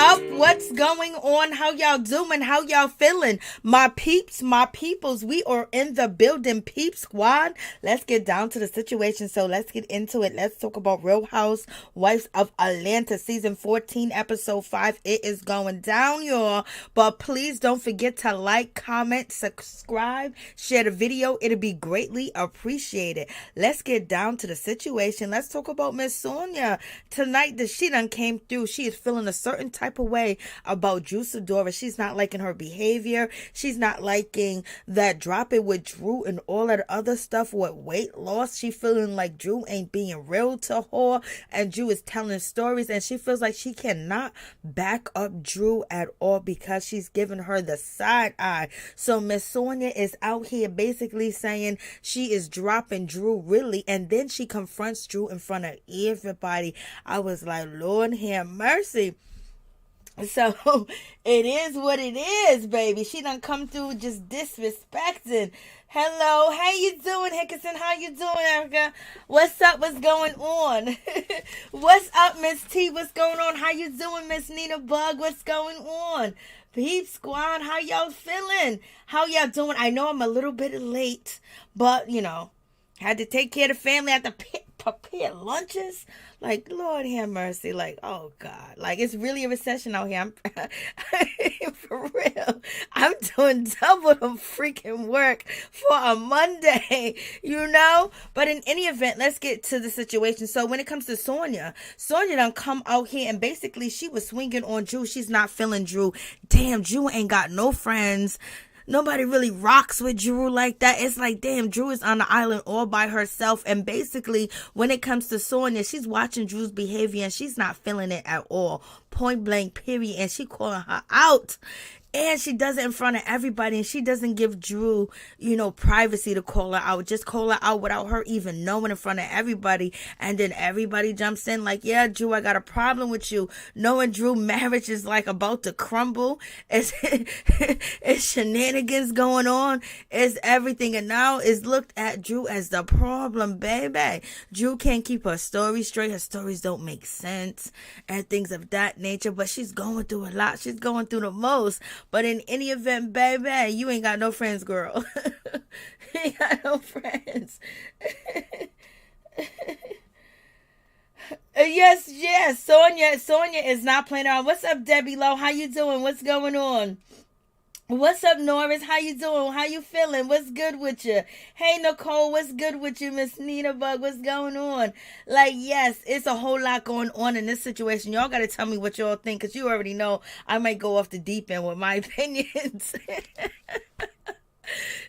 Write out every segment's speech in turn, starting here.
up? What's going on? How y'all doing? How y'all feeling? My peeps, my peoples, we are in the building, peep squad. Let's get down to the situation. So let's get into it. Let's talk about Real Housewives of Atlanta, season 14, episode 5. It is going down, y'all. But please don't forget to like, comment, subscribe, share the video. It'll be greatly appreciated. Let's get down to the situation. Let's talk about Miss Sanya. Tonight, she done came through. She is feeling a certain type of way about Sidora. She's not liking her behavior. She's not liking that drop it with Drew and all that other stuff with weight loss. She feeling like Drew ain't being real to her, and Drew is telling stories, and she feels like she cannot back up Drew at all because she's giving her the side eye. So Miss Sanya is out here basically saying she is dropping Drew really, and then she confronts Drew in front of everybody. I was like, Lord have mercy. So it is what it is, baby. She done come through just disrespecting. Hello, how you doing, Hickerson? How you doing, Erica? What's up? What's going on? What's up, Miss T? What's going on? How you doing, Miss Nina Bug? What's going on? Peep Squad, how y'all feeling? How y'all doing? I know I'm a little bit late, but, you know, had to take care of the family. I had to prepare lunches. Like, Lord have mercy. Like, oh God. Like, it's really a recession out here. I'm for real. I'm doing double the freaking work for a Monday, you know? But in any event, let's get to the situation. So when it comes to Sanya done come out here and basically she was swinging on Drew. She's not feeling Drew. Damn, Drew ain't got no friends. Nobody really rocks with Drew like that. It's like, damn, Drew is on the island all by herself. And basically, when it comes to Sanya, she's watching Drew's behavior and she's not feeling it at all. Point blank, period. And she calling her out. And she does it in front of everybody, and she doesn't give Drew, you know, privacy to call her out. Just call her out without her even knowing in front of everybody. And then everybody jumps in like, yeah, Drew, I got a problem with you. Knowing Drew marriage is like about to crumble. It's shenanigans going on. It's everything. And now it's looked at Drew as the problem, baby. Drew can't keep her story straight. Her stories don't make sense and things of that nature. But she's going through a lot. She's going through the most. But in any event, baby, you ain't got no friends, girl. You ain't got no friends. Yes. Sanya is not playing around. What's up, Debbie Lowe? How you doing? What's going on? What's up, Norris? How you doing? How you feeling? What's good with you? Hey, Nicole, what's good with you? Miss Nina Bug, what's going on? Like, yes, it's a whole lot going on in this situation. Y'all got to tell me what y'all think, because you already know I might go off the deep end with my opinions.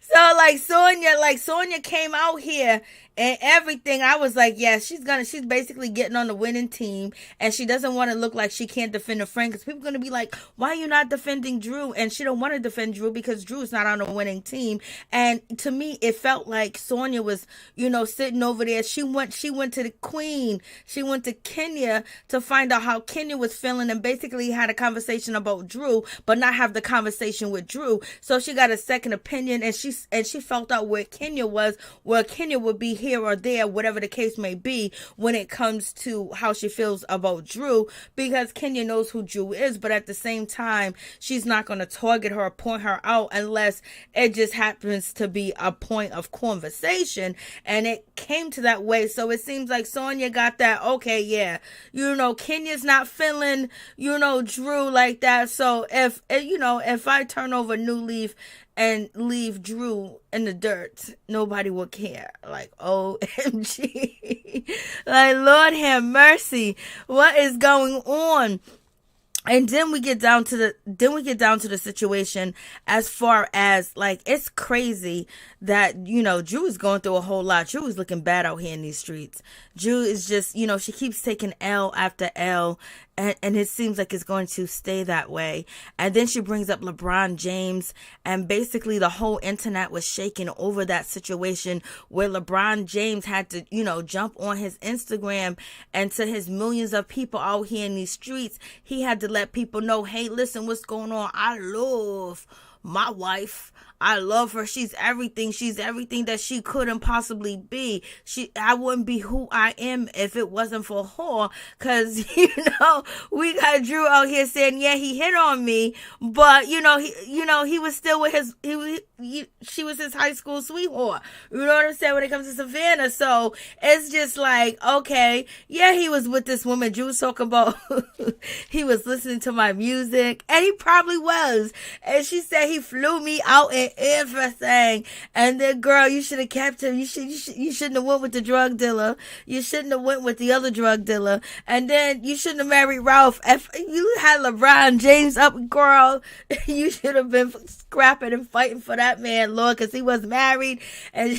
So, Sanya came out here and everything. I was like, yeah, she's basically getting on the winning team, and she doesn't want to look like she can't defend a friend, because people are going to be like, why are you not defending Drew? And she don't want to defend Drew because Drew's not on a winning team. And to me, it felt like Sanya was, you know, sitting over there. She went to the queen. She went to Kenya to find out how Kenya was feeling, and basically had a conversation about Drew, but not have the conversation with Drew. So she got a second opinion, and she felt out where Kenya was, where Kenya would be here or there, whatever the case may be, when it comes to how she feels about Drew, because Kenya knows who Drew is. But at the same time, she's not going to target her or point her out unless it just happens to be a point of conversation, and it came to that way. So it seems like Sanya got that, okay, yeah, you know, Kenya's not feeling, you know, Drew like that. So if I turn over a new leaf and leave Drew in the dirt, nobody would care. Like, OMG. Like, Lord have mercy. What is going on? And then we get down to the situation as far as, like, it's crazy that, you know, Drew is going through a whole lot. Drew is looking bad out here in these streets. Drew is just, you know, she keeps taking L after L, and it seems like it's going to stay that way. And then she brings up LeBron James, and basically the whole internet was shaking over that situation where LeBron James had to, you know, jump on his Instagram, and to his millions of people out here in these streets, he had to let people know, hey, listen, what's going on? I love my wife. I love her. She's everything. She's everything that she couldn't possibly be. I wouldn't be who I am if it wasn't for her. Cause, we got Drew out here saying, yeah, he hit on me, but he was still with she was his high school sweetheart. You know what I'm saying? When it comes to Savannah. So it's just like, okay, yeah, he was with this woman. Drew was talking about, he was listening to my music, and he probably was. And she said he flew me out and everything. And then, girl, you should have kept him. You shouldn't have went with the drug dealer. You shouldn't have went with the other drug dealer. And then you shouldn't have married Ralph. If you had LeBron James up, girl, you should have been scrapping and fighting for that man, Lord, because he was married, and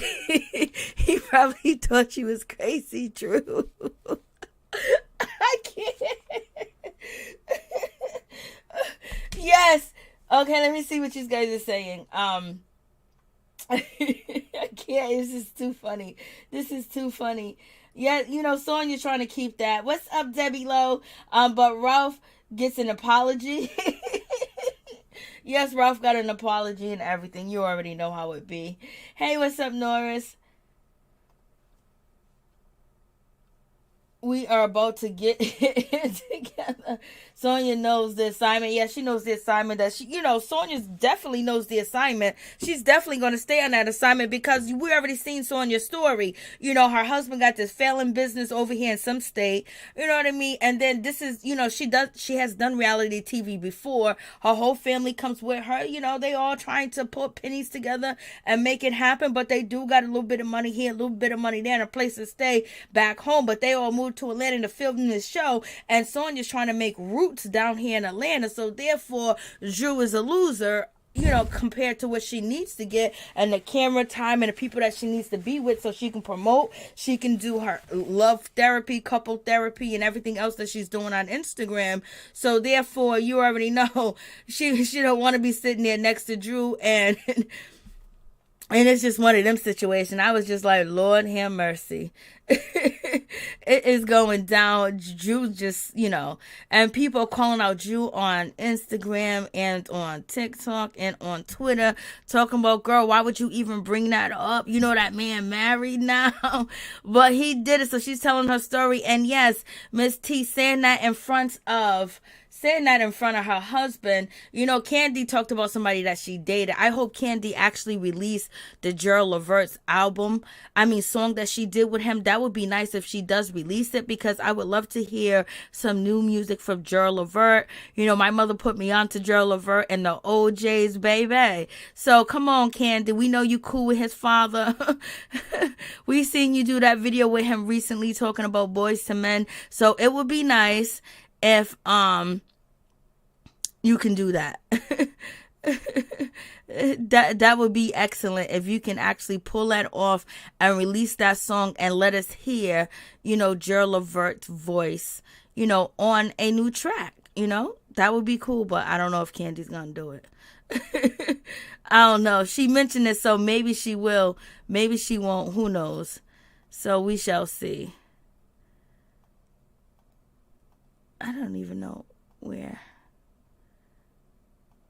he probably thought you was crazy, Drew. I can't. Yes. Okay, let me see what you guys are saying. I can't. This is too funny. Yeah, Sanya trying to keep that. What's up, Debbie Lowe? But Ralph gets an apology. Yes, Ralph got an apology and everything. You already know how it be. Hey, what's up, Norris? We are about to get it together. Sonya knows the assignment. Yeah, she knows the assignment that Sonya definitely knows the assignment. She's definitely going to stay on that assignment because we already seen Sonya's story. Her husband got this failing business over here in some state. You know what I mean? And then this is, she has done reality TV before. Her whole family comes with her. They all trying to put pennies together and make it happen, but they do got a little bit of money here, a little bit of money there, and a place to stay back home. But they all moved to Atlanta to film this show, and Sonya's trying to make roots down here in Atlanta, so therefore Drew is a loser, compared to what she needs to get, and the camera time and the people that she needs to be with so she can promote, she can do her love therapy, couple therapy, and everything else that she's doing on Instagram. So therefore, you already know she don't want to be sitting there next to Drew, and it's just one of them situations. I was just like, Lord have mercy. It is going down. Drew just, and people calling out Drew on Instagram and on TikTok and on Twitter, talking about, girl, why would you even bring that up? That man married now. But he did it. So she's telling her story. And yes, Miss T saying that in front of her husband. Kandi talked about somebody that she dated. I hope Kandi actually released the Gerald Levert's song that she did with him. That would be nice if she does release it, because I would love to hear some new music from Gerald Levert. My mother put me on to Gerald Levert and the OJs, baby. So come on, Kandi. We know you cool with his father. We seen you do that video with him recently talking about Boys to Men. So it would be nice if you can do that. That would be excellent if you can actually pull that off and release that song and let us hear, Gerald Levert's voice, on a new track. That would be cool, but I don't know if Candy's gonna do it. I don't know. She mentioned it, so maybe she will, maybe she won't. Who knows? So we shall see. I don't even know where.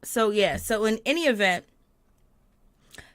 So yeah, so in any event,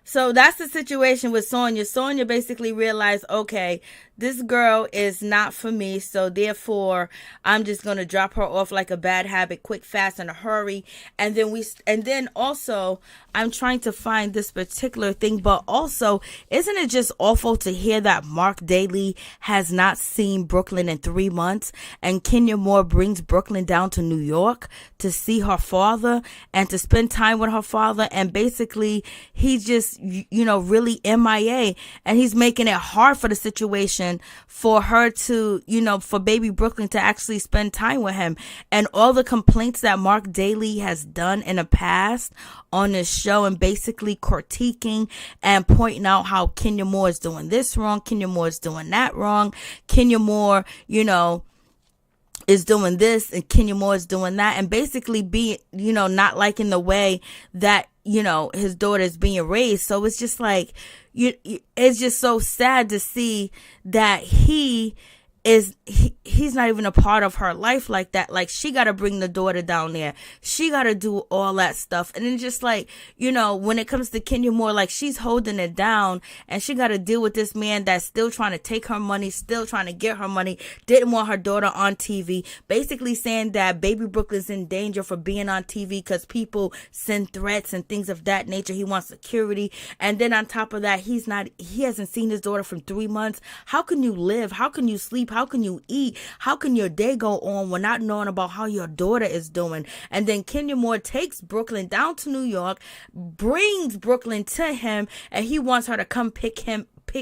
so that's the situation with Sonya. Sonya basically realized, okay, this girl is not for me, so therefore I'm just gonna drop her off like a bad habit, quick, fast, in a hurry. And then also I'm trying to find this particular thing, but also, isn't it just awful to hear that Mark Daly has not seen Brooklyn in 3 months, and Kenya Moore brings Brooklyn down to New York to see her father and to spend time with her father, and basically he's just, really MIA, and he's making it hard for the situation for her to, for baby Brooklyn to actually spend time with him. And all the complaints that Mark Daly has done in the past on this show, and basically critiquing and pointing out how Kenya Moore is doing this wrong, Kenya Moore is doing that wrong, Kenya Moore, is doing this, and Kenya Moore is doing that, and basically being, not liking the way that, his daughter is being raised. So it's just like, it's just so sad to see that he he's not even a part of her life like that. Like, she got to bring the daughter down there. She got to do all that stuff. And then just like, when it comes to Kenya Moore, like, she's holding it down, and she got to deal with this man that's still trying to take her money, still trying to get her money, didn't want her daughter on TV, basically saying that baby Brooklyn's in danger for being on TV because people send threats and things of that nature. He wants security. And then on top of that, he hasn't seen his daughter from 3 months. How can you live? How can you sleep? How can you eat? How can your day go on when not knowing about how your daughter is doing? And then Kenya Moore takes Brooklyn down to New York, brings Brooklyn to him, and he wants her to come pick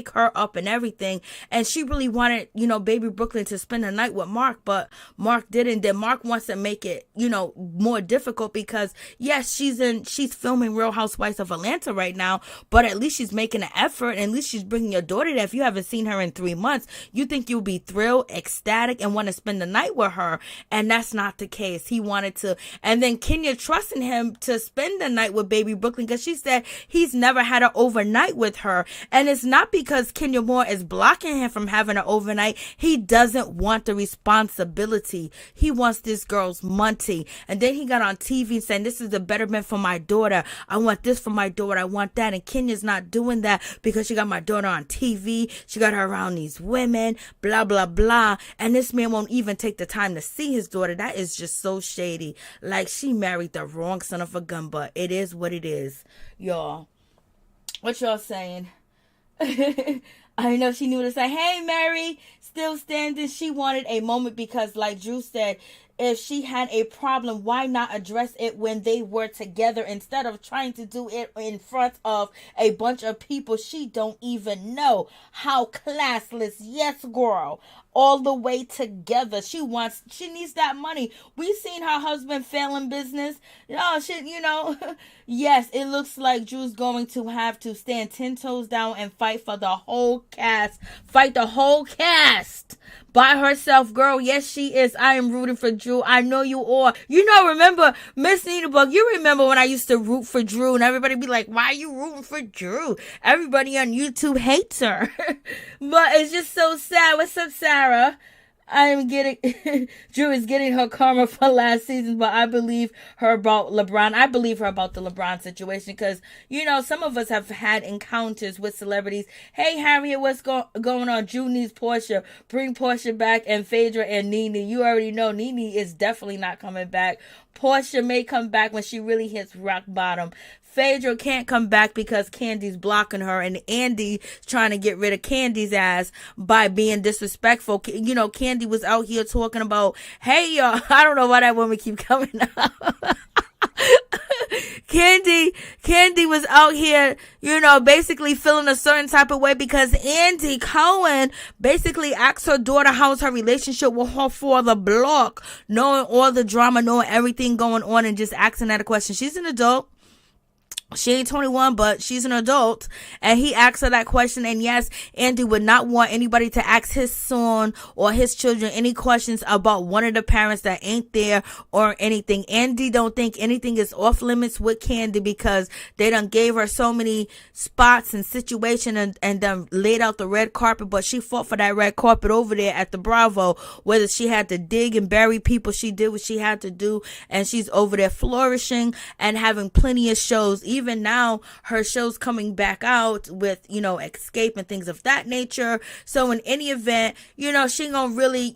her up and everything. And she really wanted, baby Brooklyn to spend the night with Mark, but Mark didn't. Then Mark wants to make it, more difficult because yes, she's filming Real Housewives of Atlanta right now, but at least she's making an effort, and at least she's bringing your daughter there. If you haven't seen her in 3 months, you think you'll be thrilled, ecstatic, and want to spend the night with her. And that's not the case. He wanted to, and then Kenya trusting him to spend the night with baby Brooklyn because she said he's never had an overnight with her. And it's not because Kenya Moore is blocking him from having an overnight. He doesn't want the responsibility. He wants this girl's money. And then he got on TV saying, this is the betterment for my daughter. I want this for my daughter. I want that. And Kenya's not doing that because she got my daughter on TV. She got her around these women, blah, blah, blah. And this man won't even take the time to see his daughter. That is just so shady. Like, she married the wrong son of a gun, but it is what it is. Y'all, what y'all saying? I know she knew to say, hey, Mary, still standing. She wanted a moment because, like Drew said, if she had a problem, why not address it when they were together instead of trying to do it in front of a bunch of people she don't even know? How classless. Yes, girl. All the way together. She needs that money. We seen her husband fail in business. Yes, it looks like Drew's going to have to stand 10 toes down and fight for the whole cast. Fight the whole cast by herself, girl. Yes, she is. I am rooting for Drew. I know you all. Remember, Miss Nina Bug, you remember when I used to root for Drew and everybody be like, why are you rooting for Drew? Everybody on YouTube hates her. But it's just so sad. What's up, Sarah? Drew is getting her karma for last season, but I believe her about LeBron. I believe her about the LeBron situation because, some of us have had encounters with celebrities. Hey, Harriet, what's going on? Drew needs Porsha. Bring Porsha back, and Phaedra and NeNe. You already know NeNe is definitely not coming back. Porsha may come back when she really hits rock bottom. Phaedra can't come back because Candy's blocking her, and Andy's trying to get rid of Candy's ass by being disrespectful. Candy was out here talking about, hey, y'all, I don't know why that woman keep coming up. Candy was out here, basically feeling a certain type of way because Andy Cohen basically asked her daughter how's her relationship with her father block, knowing all the drama, knowing everything going on, and just asking that a question. She's an adult. She ain't 21, but she's an adult. And he asked her that question. And yes, Andy would not want anybody to ask his son or his children any questions about one of the parents that ain't there or anything. Andy don't think anything is off limits with Candy because they done gave her so many spots and situation and done laid out the red carpet. But she fought for that red carpet over there at the Bravo. Whether she had to dig and bury people, she did what she had to do. And she's over there flourishing and having plenty of shows. Even now, her show's coming back out with, Escape and things of that nature. So in any event, she ain't gonna really,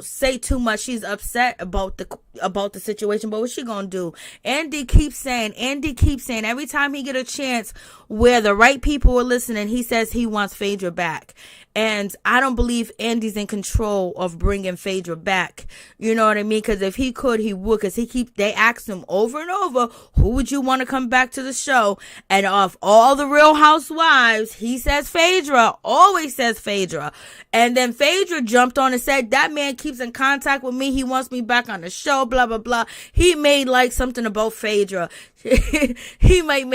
say too much. She's upset about the situation, but what she gonna do? Andy keeps saying every time he get a chance where the right people are listening, he says he wants Phaedra back. And I don't believe Andy's in control of bringing Phaedra back. You know what I mean? Because if he could, he would. Because they asked him over and over, who would you want to come back to the show? And of all the Real Housewives, he says Phaedra. Always says Phaedra. And then Phaedra jumped on and said, that man keeps in contact with me. He wants me back on the show, blah, blah, blah. He made like something about Phaedra. He might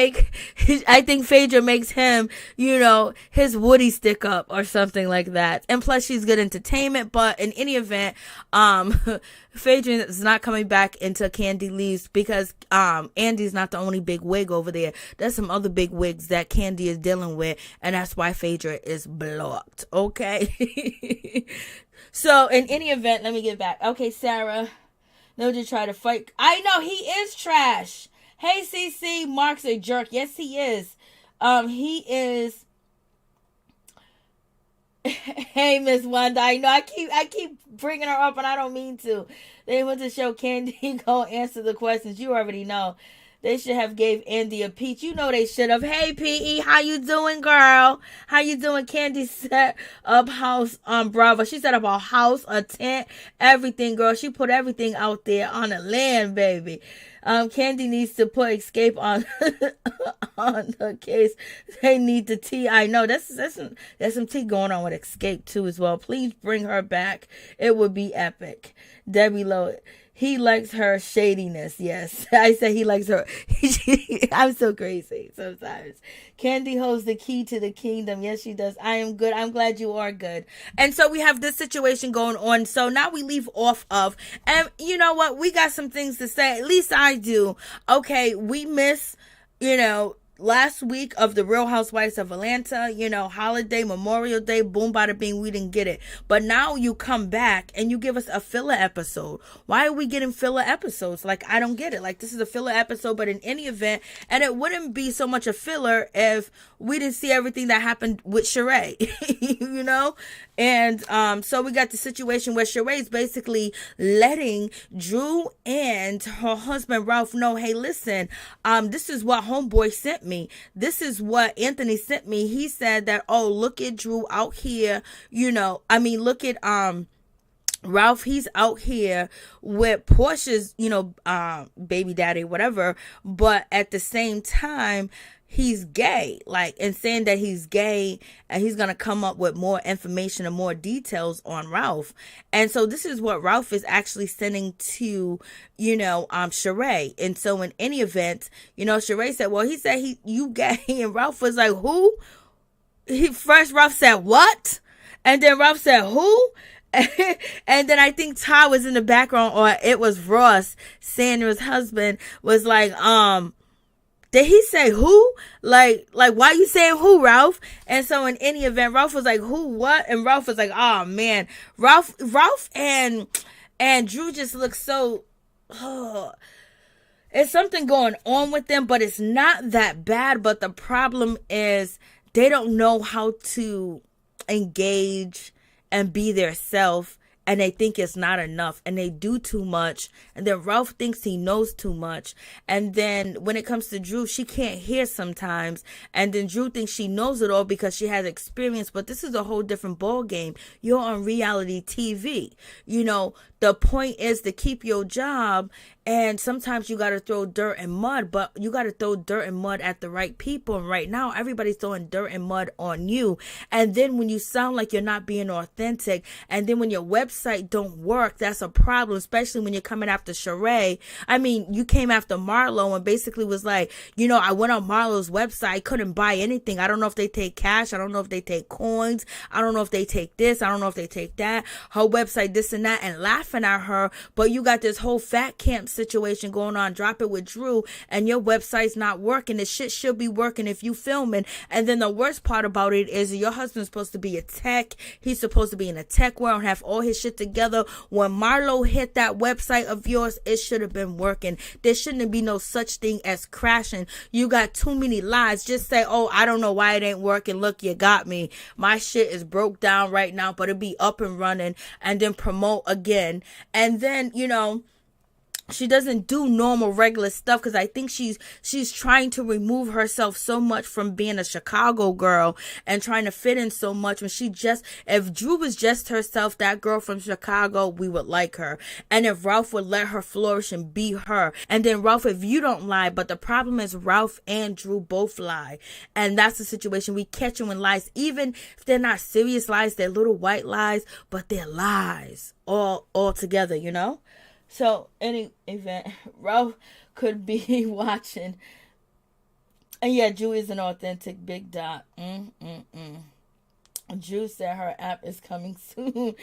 I think Phaedra makes him, his Woody stick up or something like that. And plus she's good entertainment, but in any event, Phaedra is not coming back until Candy leaves because Andy's not the only big wig over over there. There's some other big wigs that Kandi is dealing with, and that's why Phaedra is blocked. Okay. So in any event, let me get back. Okay, Sarah. No, just try to fight. I know he is trash. Hey, CC, Mark's a jerk. Yes, he is. He is. Hey, Miss Wanda. I know I keep bringing her up, and I don't mean to. They went to show Kandi go answer the questions. You already know. They should have gave Andy a peach. You know they should have. Hey, PE, how you doing, girl? How you doing? Kandi set up house on Bravo. She set up a house, a tent, everything, girl. She put everything out there on the land, baby. Kandi needs to put escape on on the case. They need the tea. I know there's some tea going on with escape too as well. Please bring her back. It would be epic. Debbie Lowe. He likes her shadiness. Yes, I said he likes her. I'm so crazy sometimes. Kandi holds the key to the kingdom. Yes, she does. I am good. I'm glad you are good. And so we have this situation going on. So now we leave off of, and you know what? We got some things to say. At least I do. Okay, we miss, last week of the Real Housewives of Atlanta, holiday, Memorial Day, boom, bada bing, we didn't get it. But now you come back and you give us a filler episode. Why are we getting filler episodes? Like, I don't get it. Like, this is a filler episode, but in any event, and it wouldn't be so much a filler if we didn't see everything that happened with Shereé, And so we got the situation where Shereé is basically letting Drew and her husband Ralph know, hey, listen, this is what homeboy sent me. This is what Anthony sent me. He said that, oh, look at Drew out here, look at Ralph, he's out here with Porsha's, baby daddy, whatever, but at the same time, he's gay, and saying that he's gay, and he's going to come up with more information and more details on Ralph. And so this is what Ralph is actually sending to, Shereé. And so in any event, Shereé said, well, he said you gay, and Ralph was like, who? First Ralph said, what? And then Ralph said, who? And then I think Ty was in the background, or it was Ross, Sandra's husband, was like, did he say who? Like, why you saying who, Ralph? And so in any event, Ralph was like, who, what? And Ralph was like, oh man, Ralph and Drew just look so, it's something going on with them, but it's not that bad. But the problem is they don't know how to engage and be their self, and they think it's not enough, and they do too much, and then Ralph thinks he knows too much, and then when it comes to Drew, she can't hear sometimes, and then Drew thinks she knows it all because she has experience, but this is a whole different ball game. You're on reality TV. The point is to keep your job, and sometimes you got to throw dirt and mud, but you got to throw dirt and mud at the right people. And right now, everybody's throwing dirt and mud on you. And then when you sound like you're not being authentic, and then when your website don't work, that's a problem, especially when you're coming after Shereé. I mean, you came after Marlo and basically was like, I went on Marlo's website, couldn't buy anything. I don't know if they take cash. I don't know if they take coins. I don't know if they take this. I don't know if they take that. Her website, this and that, and laughing at her. But you got this whole fat camp situation going on. Drop it with Drew, and your website's not working. The shit should be working if you filming. And then the worst part about it is your husband's supposed to be a tech. He's supposed to be in a tech world and have all his shit together. When Marlo hit that website of yours, it should have been working. There shouldn't be no such thing as crashing. You got too many lies. Just say, oh, I don't know why it ain't working. Look, you got me. My shit is broke down right now, but it'll be up and running, and then promote again. And then, she doesn't do normal regular stuff because I think she's trying to remove herself so much from being a Chicago girl and trying to fit in so much when if Drew was just herself, that girl from Chicago, we would like her. And if Ralph would let her flourish and be her. And then Ralph, if you don't lie, but the problem is Ralph and Drew both lie. And that's the situation. We catch them in lies, even if they're not serious lies, they're little white lies, but they're lies all together, So, any event, Ralph could be watching. And yeah, Drew is an authentic big dot. Drew said her app is coming soon.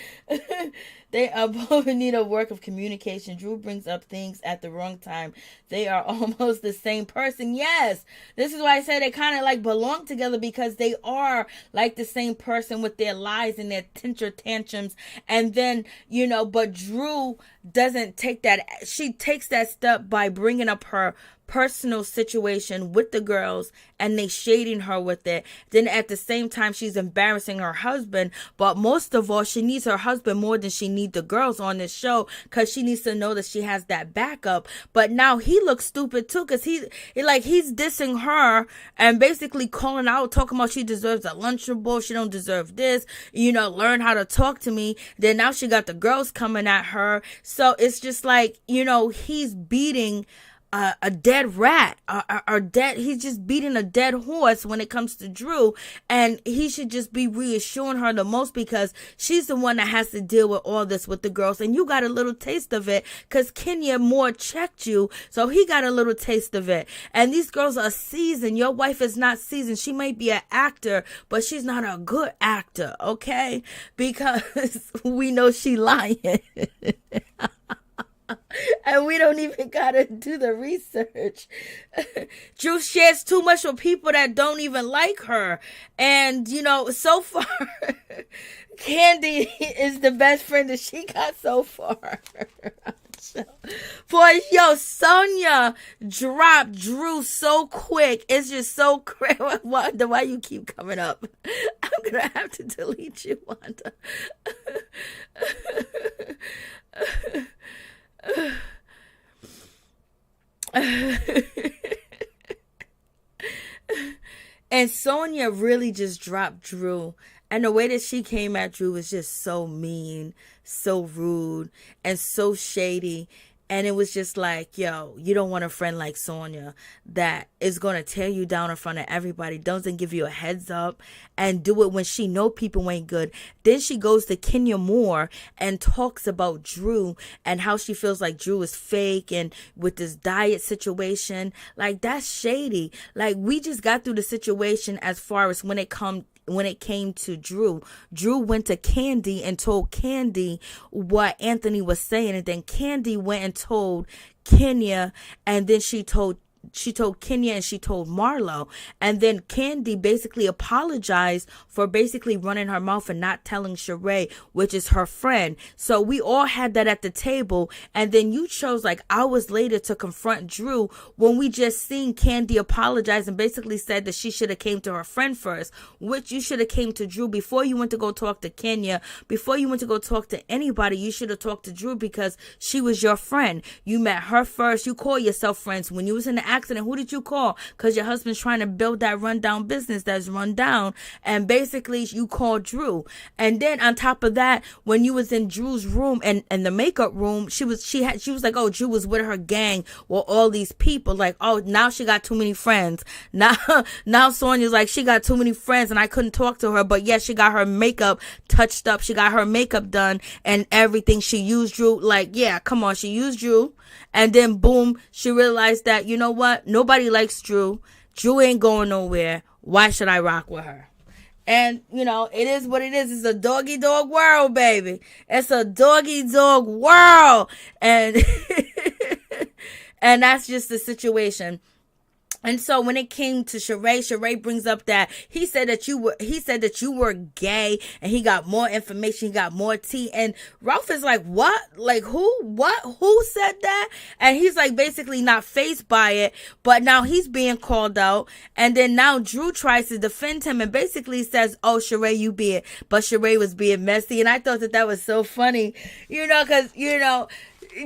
They are both in need of work of communication. Drew brings up things at the wrong time. They are almost the same person. Yes, this is why I said they kind of like belong together, because they are like the same person with their lies and their temper tantrums. And then, but Drew doesn't take that. She takes that step by bringing up her personal situation with the girls, and they shading her with it. Then at the same time, she's embarrassing her husband. But most of all, she needs her husband more than she needs the girls on this show, because she needs to know that she has that backup. But now he looks stupid too, because he's dissing her and basically calling out, talking about she deserves a Lunchable, she don't deserve this, learn how to talk to me. Then now she got the girls coming at her. So it's just like, he's beating a dead rat, he's just beating a dead horse when it comes to Drew, and he should just be reassuring her the most, because she's the one that has to deal with all this with the girls, and you got a little taste of it because Kenya Moore checked you, so he got a little taste of it. And these girls are seasoned. Your wife is not seasoned. She might be an actor, but she's not a good actor, okay? Because we know she lying. And we don't even gotta do the research. Drew shares too much with people that don't even like her. And, so far, Kandi is the best friend that she got so far. Sanya dropped Drew so quick. It's just so crazy. I wonder why you keep coming up. I'm gonna have to delete you, Wanda. And Sanya really just dropped Drew, and the way that she came at Drew was just so mean, so rude, and so shady. And it was just like, yo, you don't want a friend like Sanya that is going to tear you down in front of everybody, doesn't give you a heads up, and do it when she know people ain't good. Then she goes to Kenya Moore and talks about Drew and how she feels like Drew is fake, and with this diet situation. Like, that's shady. Like, we just got through the situation as far as when it came to Drew. Drew went to Kandi and told Kandi what Anthony was saying, and then Kandi went and told Kenya, and then she told Kenya, and she told Marlo. And then Kandi basically apologized for basically running her mouth and not telling Shereé, which is her friend. So we all had that at the table. And then you chose like hours later to confront Drew when we just seen Kandi apologize and basically said that she should have came to her friend first, which you should have came to Drew before you went to go talk to Kenya. Before you went to go talk to anybody, you should have talked to Drew because she was your friend. You met her first. You call yourself friends. When you was in the accident, who did you call? Because your husband's trying to build that rundown business that's run down, and basically you called Drew. And then on top of that, when you was in Drew's room and the makeup room, she was like, oh, Drew was with her gang with all these people. Like, oh, now she got too many friends. Now Sonya's like, she got too many friends and I couldn't talk to her. But yes, she got her makeup touched up. She got her makeup done and everything. She used Drew. Like, yeah, come on. She used Drew. And then boom, she realized that, you know what? Nobody likes Drew. Drew ain't going nowhere. Why should I rock with her? And, it is what it is. It's a doggy-dog world, baby. It's a doggy-dog world. And, and that's just the situation. And so when it came to Shereé brings up that he said that you were gay, and he got more information, he got more tea. And Ralph is like, what? Like, who? What? Who said that? And he's like basically not fazed by it, but now he's being called out. And then now Drew tries to defend him and basically says, oh, Shereé, you be it. But Shereé was being messy. And I thought that was so funny, because,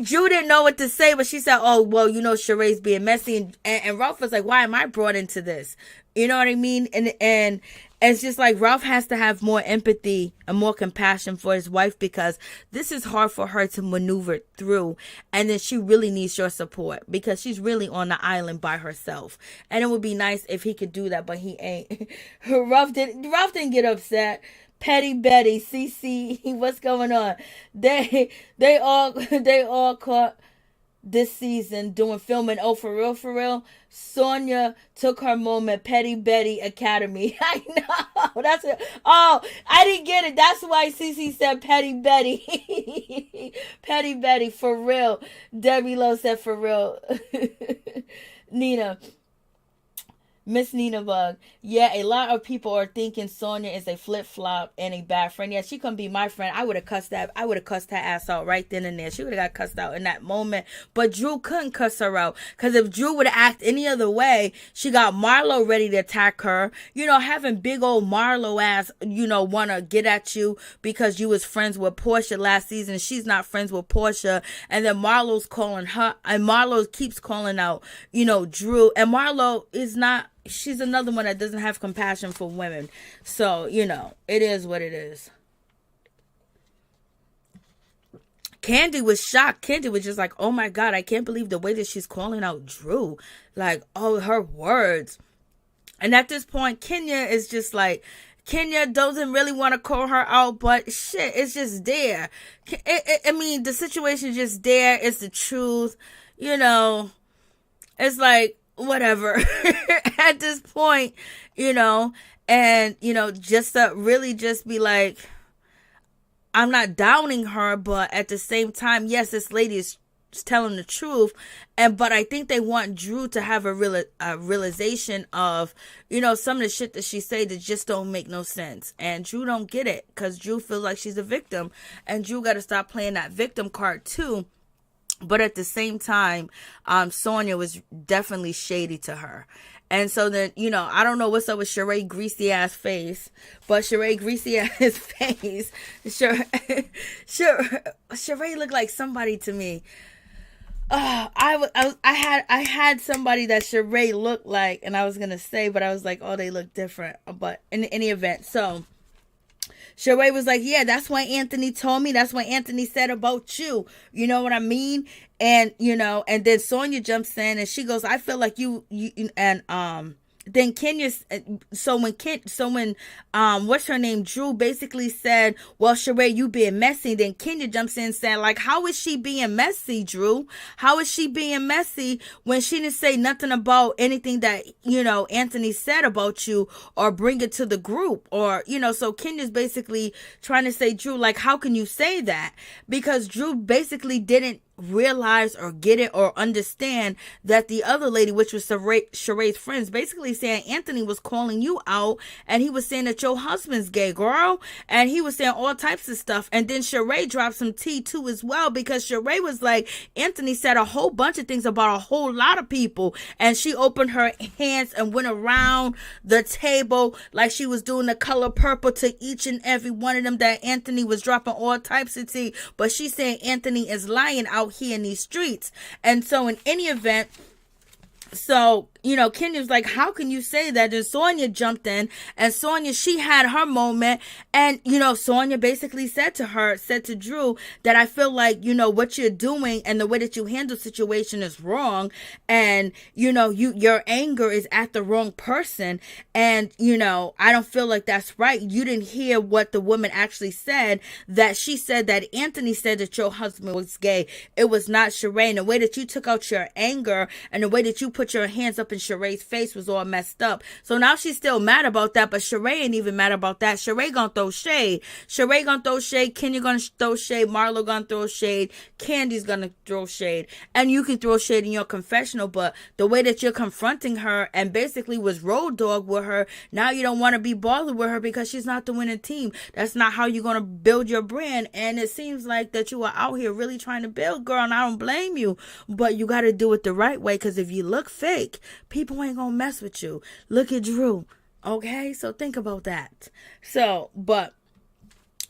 Drew didn't know what to say, but she said, oh, well, Shereé's being messy. And Ralph was like, why am I brought into this? You know what I mean? And it's just like Ralph has to have more empathy and more compassion for his wife, because this is hard for her to maneuver through. And then she really needs your support because she's really on the island by herself. And it would be nice if he could do that, but he ain't. Ralph didn't get upset. Petty Betty, CC, what's going on? They all caught. this season doing filming. Oh, for real, Sanya took her moment. Petty Betty Academy. I know, that's it. Oh, I didn't get it. That's why Cece said Petty Betty. Petty Betty, for real. Debbie Lowe said for real. Nina, Miss Nina Bug. Yeah, a lot of people are thinking Sanya is a flip-flop and a bad friend. Yeah, she couldn't be my friend. I would have cussed her ass out right then and there. She would have got cussed out in that moment. But Drew couldn't cuss her out. Because if Drew would have acted any other way, she got Marlo ready to attack her. You know, having big old Marlo ass, you know, want to get at you because you was friends with Porsha last season. She's not friends with Porsha. And then Marlo's calling her. And Marlo keeps calling out, you know, Drew. And Marlo is not. She's another one that doesn't have compassion for women. So, you know, it is what it is. Kandi was shocked. Kandi was just like, oh my God, I can't believe the way that she's calling out Drew. Like, oh, her words. And at this point, Kenya is just like, Kenya doesn't really want to call her out, but shit, it's just there. I mean, the situation is just there. It's the truth. You know, it's like, whatever at this point, you know, and, you know, just to really just be like, I'm not downing her, but at the same time, yes, this lady is telling the truth, but I think they want Drew to have a realization of, you know, some of the shit that she say that just don't make no sense, and Drew don't get it, because Drew feels like she's a victim, and Drew got to stop playing that victim card too. But at the same time, Sanya was definitely shady to her. And so then, you know, I don't know what's up with Shereé greasy ass face, but Shereé greasy ass face, Shereé looked like somebody to me. I had somebody that Shereé looked like, and I was gonna say, but I was like, oh, they look different. But in any event, so Shereé was like, yeah, that's what Anthony told me. That's what Anthony said about you. You know what I mean? And, you know, and then Sanya jumps in and she goes, I feel like you and, then Kenya, so when what's her name, Drew basically said, well, Shereé, you being messy, then Kenya jumps in and said, like, how is she being messy, Drew? How is she being messy when she didn't say nothing about anything that, you know, Anthony said about you or bring it to the group? Or, you know, so Kenya's basically trying to say, Drew, like, how can you say that? Because Drew basically didn't realize or get it or understand that the other lady, which was Shereé's friends, basically saying Anthony was calling you out, and he was saying that your husband's gay, girl, and he was saying all types of stuff. And then Shereé dropped some tea too as well, because Shereé was like, Anthony said a whole bunch of things about a whole lot of people, and she opened her hands and went around the table like she was doing the color purple to each and every one of them, that Anthony was dropping all types of tea, but she's saying Anthony is lying out here in these streets. And so in any event, so, you know, Kenya's like, how can you say that? And Sanya jumped in, and Sanya, she had her moment. And, you know, Sanya basically said to Drew that I feel like, you know, what you're doing and the way that you handle situation is wrong. And, you know, your anger is at the wrong person. And, you know, I don't feel like that's right. You didn't hear what the woman actually said, that she said that Anthony said that your husband was gay. It was not Shereé. And the way that you took out your anger and the way that you put your hands up in Shereé's face was all messed up. So now she's still mad about that, but Shereé ain't even mad about that. Shereé gonna throw shade. Shereé gonna throw shade. Kenya gonna throw shade. Marlo gonna throw shade. Candy's gonna throw shade. And you can throw shade in your confessional, but the way that you're confronting her and basically was road dog with her, now you don't want to be bothered with her because she's not the winning team. That's not how you're gonna build your brand. And it seems like that you are out here really trying to build, girl, and I don't blame you, but you got to do it the right way, because if you look fake, people ain't gonna mess with you. Look at Drew. Okay, so think about that. So, but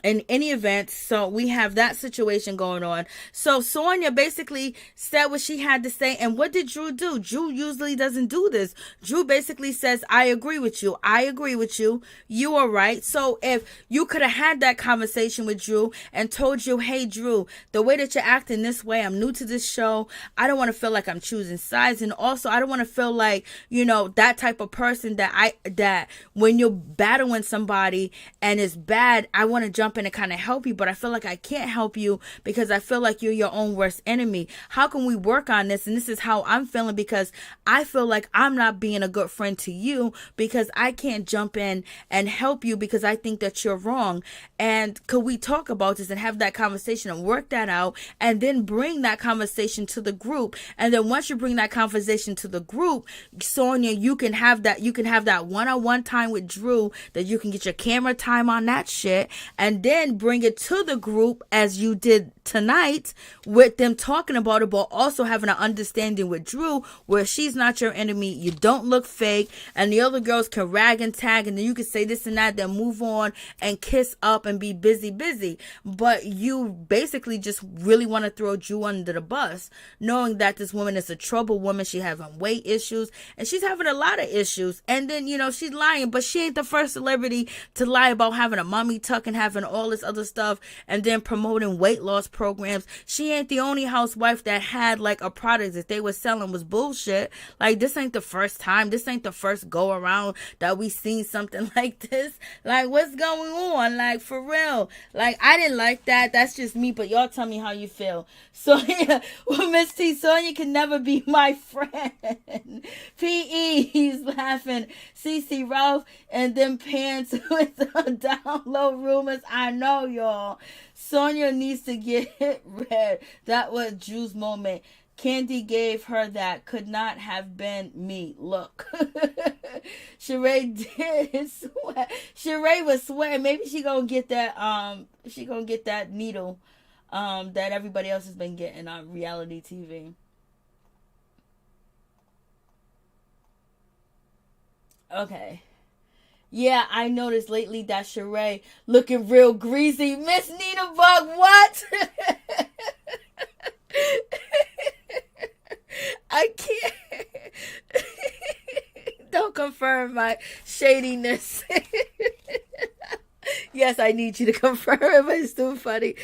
in any event, so we have that situation going on. So Sanya basically said what she had to say. And what did Drew do? Drew usually doesn't do this. Drew basically says, I agree with you. I agree with you. You are right. So if you could have had that conversation with Drew and told you, hey, Drew, the way that you're acting this way, I'm new to this show. I don't want to feel like I'm choosing sides. And also, I don't want to feel like, you know, that type of person that when you're battling somebody and it's bad, I want to jump jump in and kind of help you, but I feel like I can't help you because I feel like you're your own worst enemy. How can we work on this? And this is how I'm feeling, because I feel like I'm not being a good friend to you because I can't jump in and help you because I think that you're wrong. And could we talk about this and have that conversation and work that out, and then bring that conversation to the group? And then once you bring that conversation to the group, Sanya, you can have that one-on-one time with Drew, that you can get your camera time on that shit, and then bring it to the group as you did tonight, with them talking about it, but also having an understanding with Drew where she's not your enemy, you don't look fake, and the other girls can rag and tag, and then you can say this and that, then move on and kiss up and be busy. But you basically just really want to throw Drew under the bus, knowing that this woman is a trouble woman. She having weight issues, and she's having a lot of issues, and then she's lying, but she ain't the first celebrity to lie about having a mommy tuck and having all this other stuff, and then promoting weight loss programs. She ain't the only housewife that had like a product that they were selling was bullshit. Like, this ain't the first time, this ain't the first go around that we seen something like this. Like, what's going on? Like, for real. Like, I didn't like that. That's just me, but y'all tell me how you feel. So yeah, well, Miss T, Sonya can never be my friend. P.E. he's laughing. CC Ralph and them pants with the down low rumors. I know, y'all. Sonya needs to get red. That was Drew's moment. Kandi gave her that. Could not have been me. Look. Shereé did sweat. Shereé was sweating. Maybe she gonna get that needle that everybody else has been getting on reality TV. Okay. Yeah, I noticed lately that Shereé looking real greasy. Miss Nina Bug, what? I can't. Don't confirm my shadiness. Yes, I need you to confirm it, but it's too funny.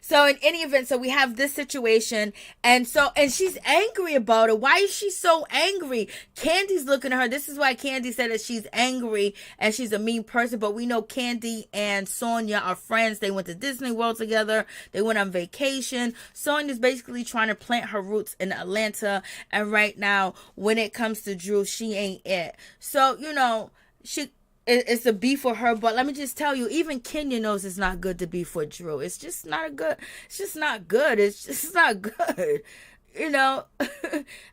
So in any event, so we have this situation, and she's angry about it. Why is she so angry? Kandi's looking at her. This is why Kandi said that she's angry and she's a mean person, but we know Kandi and Sanya are friends. They went to Disney World together. They went on vacation. Sonya's basically trying to plant her roots in Atlanta, and right now, when it comes to Drew, she ain't it. So, it's a beef for her, but let me just tell you, even Kenya knows it's not good to beef for Drew. It's just not good. It's just not good.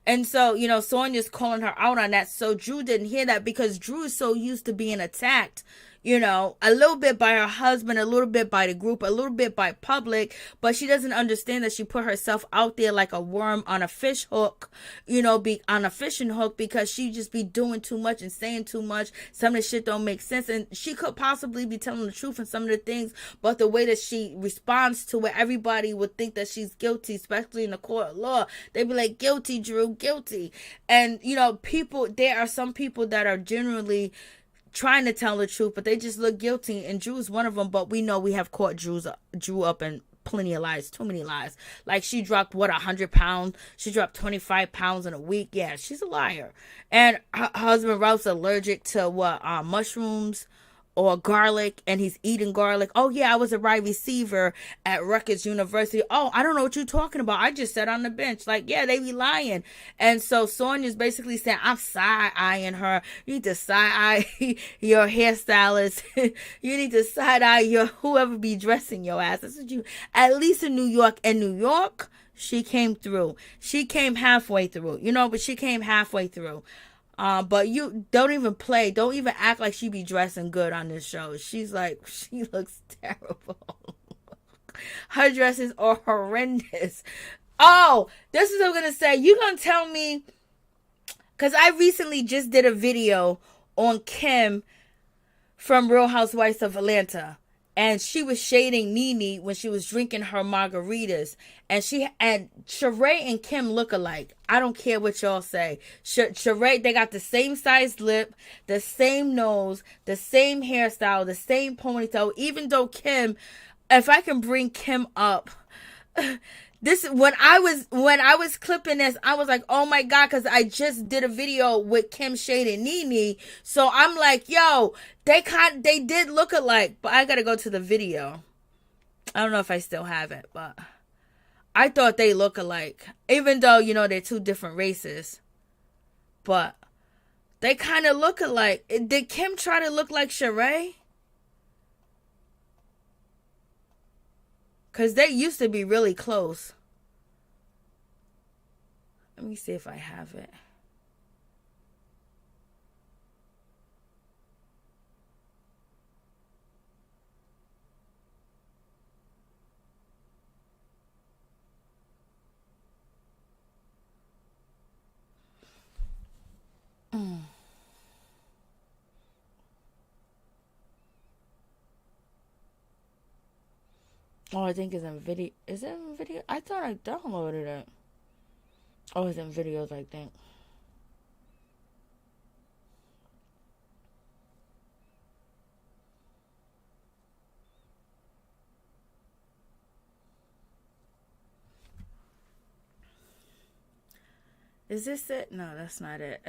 And so, Sonya's calling her out on that. So Drew didn't hear that because Drew is so used to being attacked, a little bit by her husband, a little bit by the group, a little bit by public, but she doesn't understand that she put herself out there like a worm on a fish hook, on a fishing hook, because she just be doing too much and saying too much. Some of the shit don't make sense, and she could possibly be telling the truth in some of the things, but the way that she responds to it, everybody would think that she's guilty, especially in the court of law. They'd be like, guilty, Drew, guilty. And, there are some people that are generally trying to tell the truth, but they just look guilty, and Drew's one of them. But we know we have caught Drew up in plenty of lies, too many lies. Like, she dropped 100 pounds, she dropped 25 pounds in a week. Yeah, she's a liar. And her husband Ralph's allergic to mushrooms or garlic, and he's eating garlic. Oh yeah, I was a wide receiver at Rutgers University. Oh, I don't know what you're talking about. I just sat on the bench. Like, yeah, they be lying. And so Sonya's basically saying, I'm side-eyeing her. You need to side-eye your hairstylist. You need to side-eye your whoever be dressing your ass. That's what you, at least in New York. And New York, she came through. She came halfway through, but she came halfway through. But you don't even act like she be dressing good on this show. She looks terrible. Her dresses are horrendous. Oh, this is what I'm gonna say. You gonna tell me, because I recently just did a video on Kim from Real Housewives of Atlanta. And she was shading NeNe when she was drinking her margaritas. And Shereé and Kim look alike. I don't care what y'all say. Shereé, they got the same size lip, the same nose, the same hairstyle, the same ponytail. Even though Kim, if I can bring Kim up This when I was clipping this, I was like, oh my God, because I just did a video with Kim, Shade, and NeNe. So I'm like, yo, they did look alike, but I gotta go to the video. I don't know if I still have it, but I thought they look alike, even though, you know, they're two different races. But they kind of look alike. Did Kim try to look like Shereé? Because they used to be really close. Let me see if I have it. Oh, I think it's in video. Is it in video? I thought I downloaded it. Oh, it's in videos, I think. Is this it? No, that's not it.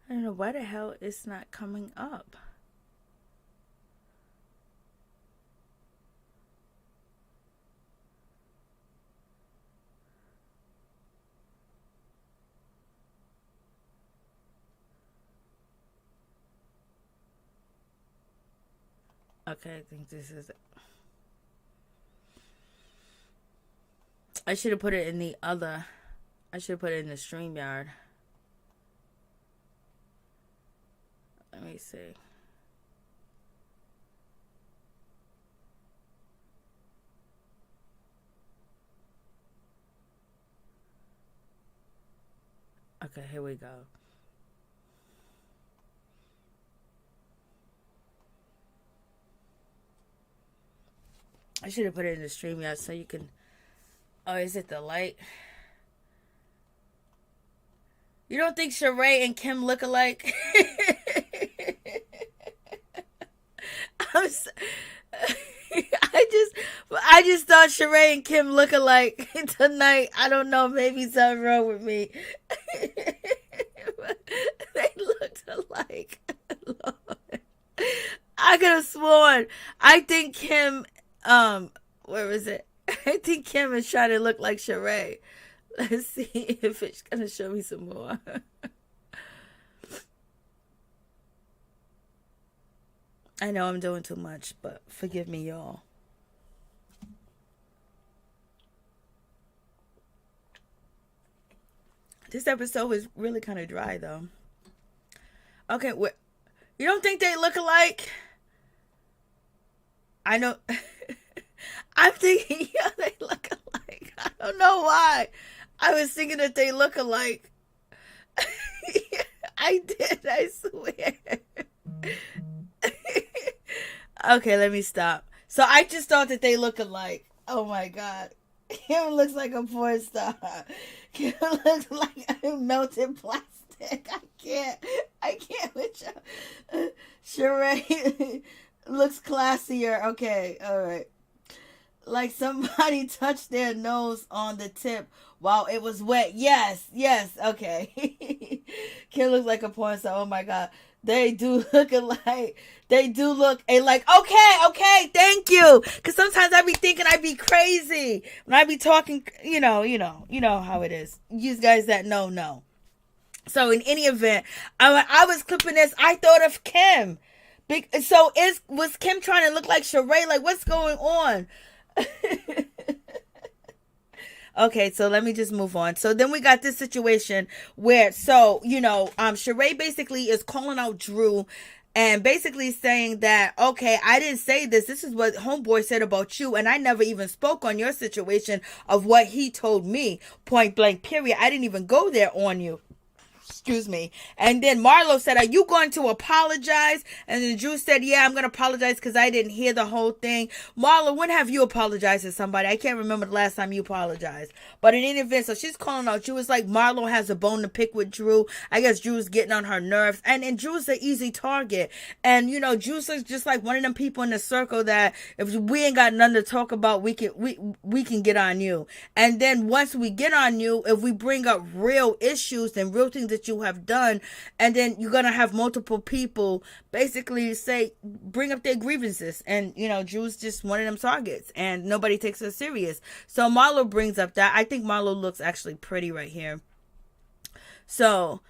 I don't know why the hell it's not coming up. Okay, I think this is it. I should have put it in the other. I should have put it in the StreamYard. Let me see. Okay, here we go. I should have put it in the StreamYard so you can... Oh, is it the light? You don't think Shereé and Kim look alike? I just thought Shereé and Kim look alike tonight. I don't know, maybe something wrong with me. They looked alike. Lord. I could have sworn. I think Kim, where is it? I think Kim is trying to look like Shereé. Let's see if it's gonna show me some more. I know I'm doing too much, but forgive me, y'all. This episode is really kind of dry, though. Okay, you don't think they look alike? I know. I'm thinking, yeah, they look alike. I don't know why. I was thinking that they look alike. I did, I swear. Okay, let me stop. So I just thought that they look alike. Oh my God. Kim looks like a porn star. Kim looks like a melted plastic. I can't with you. Shereé looks classier. Okay, all right. Like somebody touched their nose on the tip while it was wet. Yes, okay. Kim looks like a porn star. Oh my God. They do look alike. They do look alike. Okay, thank you. Because sometimes I be thinking I be crazy. When I be talking, you know how it is. You guys that know. So in any event, I was clipping this. I thought of Kim. So was Kim trying to look like Shereé? Like, what's going on? Okay, so let me just move on. So then we got this situation where, Shereé basically is calling out Drew and basically saying that, okay, I didn't say this. This is what homeboy said about you, and I never even spoke on your situation of what he told me, point blank, period. I didn't even go there on you. Excuse me. And then Marlo said, are you going to apologize? And then Drew said, yeah, I'm going to apologize because I didn't hear the whole thing. Marlo, when have you apologized to somebody? I can't remember the last time you apologized. But in any event, so she's calling out Drew. It's like Marlo has a bone to pick with Drew. I guess Drew's getting on her nerves. And Drew's an easy target. And, Drew's just like one of them people in the circle that if we ain't got nothing to talk about, we can get on you. And then once we get on you, if we bring up real issues and real things that you have done, and then you're gonna have multiple people basically bring up their grievances, and Drew's just one of them targets, and nobody takes her serious. So Marlo brings up that. I think Marlo looks actually pretty right here. So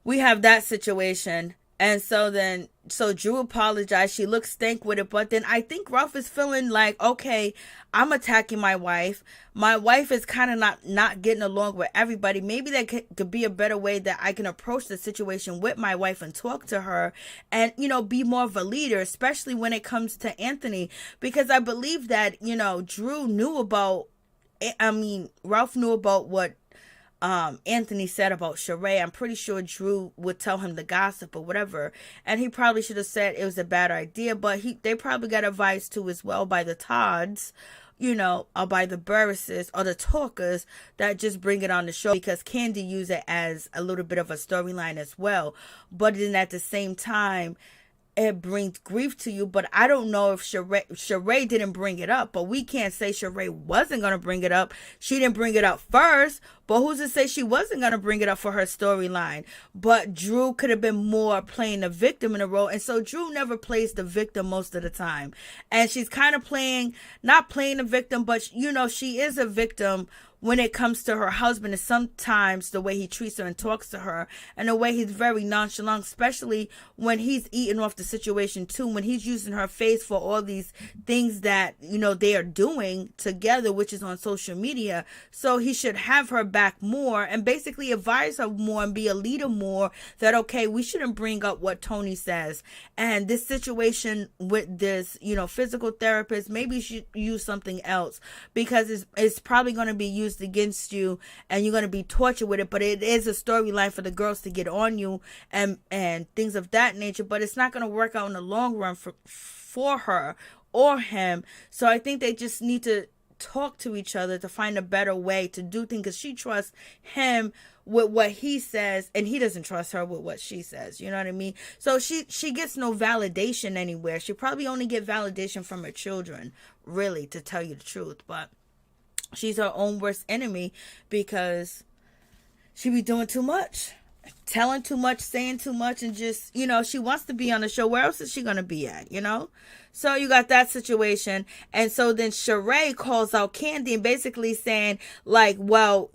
we have that situation. And so Drew apologized. She looks stank with it. But then I think Ralph is feeling like, okay, I'm attacking my wife. My wife is kind of not getting along with everybody. Maybe that could be a better way that I can approach the situation with my wife and talk to her and, be more of a leader, especially when it comes to Anthony. Because I believe that, Drew knew about, Ralph knew about what Anthony said about Shereé. I'm pretty sure Drew would tell him the gossip or whatever, and he probably should have said it was a bad idea, but they probably got advice too as well by the Todds, or by the Burrusses or the talkers that just bring it on the show, because Kandi used it as a little bit of a storyline as well. But then at the same time, it brings grief to you. But I don't know if Shereé didn't bring it up, but we can't say Shereé wasn't going to bring it up. She didn't bring it up first, but who's to say she wasn't going to bring it up for her storyline? But Drew could have been more playing the victim in a role, and so Drew never plays the victim most of the time, and she's kind of not playing the victim, but she is a victim when it comes to her husband, and sometimes the way he treats her and talks to her, and the way he's very nonchalant, especially when he's eating off the situation too, when he's using her face for all these things that, they are doing together, which is on social media. So he should have her back more and basically advise her more and be a leader more, that, okay, we shouldn't bring up what Tony says. And this situation with this, physical therapist, maybe you should use something else, because it's probably going to be used against you and you're going to be tortured with it. But it is a storyline for the girls to get on you and things of that nature, but it's not going to work out in the long run for her or him. So I think they just need to talk to each other to find a better way to do things, because she trusts him with what he says and he doesn't trust her with what she says. You know what I mean? So she gets no validation anywhere. She probably only get validation from her children, really, to tell you the truth. But she's her own worst enemy, because she be doing too much, telling too much, saying too much, and just, she wants to be on the show. Where else is she going to be at, So you got that situation. And so then Shereé calls out Kandi and basically saying, like, well,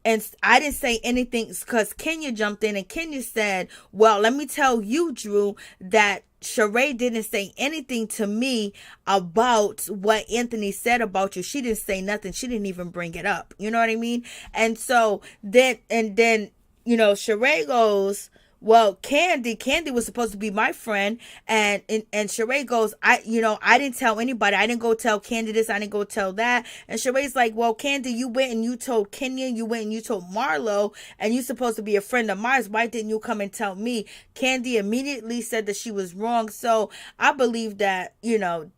and I didn't say anything because Kenya jumped in and Kenya said, well, let me tell you, Drew, that Shereé didn't say anything to me about what Anthony said about you. She didn't say nothing. She didn't even bring it up. You know what I mean? And so then Shereé goes, well, Kandi was supposed to be my friend, and Shereé goes, I didn't tell anybody. I didn't go tell Kandi this. I didn't go tell that. And Shereé's like, well, Kandi, you went and you told Kenya, you went and you told Marlo, and you're supposed to be a friend of mine. Why didn't you come and tell me? Kandi immediately said that she was wrong. So I believe that,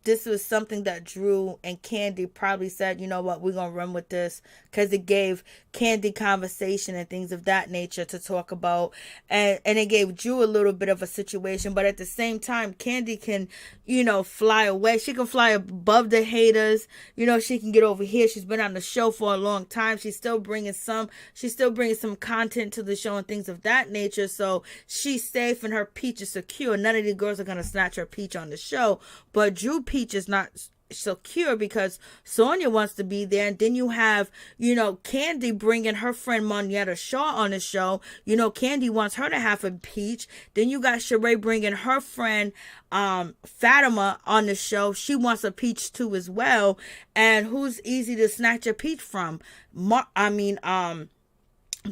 this was something that Drew and Kandi probably said, you know what, we're going to run with this, because it gave Kandi conversation and things of that nature to talk about. And it gave Drew a little bit of a situation, but at the same time, Kandi can, fly away. She can fly above the haters. She can get over here. She's been on the show for a long time. She's still bringing some content to the show and things of that nature. So she's safe and her peach is secure. None of these girls are going to snatch her peach on the show, but Drew peach is not secure because Sanya wants to be there. And then you have, Kandi bringing her friend Monietta Shaw on the show. Kandi wants her to have a peach. Then you got Shereé bringing her friend Fatima on the show. She wants a peach too as well. And who's easy to snatch a peach from?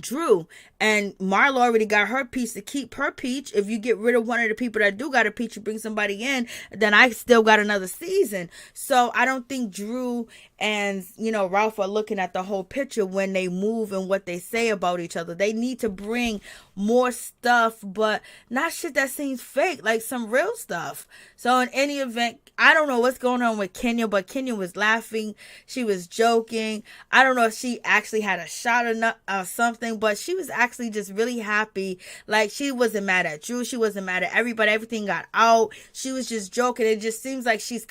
Drew, and Marlo already got her piece to keep her peach. If you get rid of one of the people that do got a peach, you bring somebody in, then I still got another season. So I don't think Drew and Ralph are looking at the whole picture when they move and what they say about each other. They need to bring more stuff, but not shit that seems fake, like some real stuff. So in any event, I don't know what's going on with Kenya, but Kenya was laughing. She was joking. I don't know if she actually had a shot or something, but she was actually just really happy. Like, she wasn't mad at Drew. She wasn't mad at everybody. Everything got out. She was just joking. It just seems like she's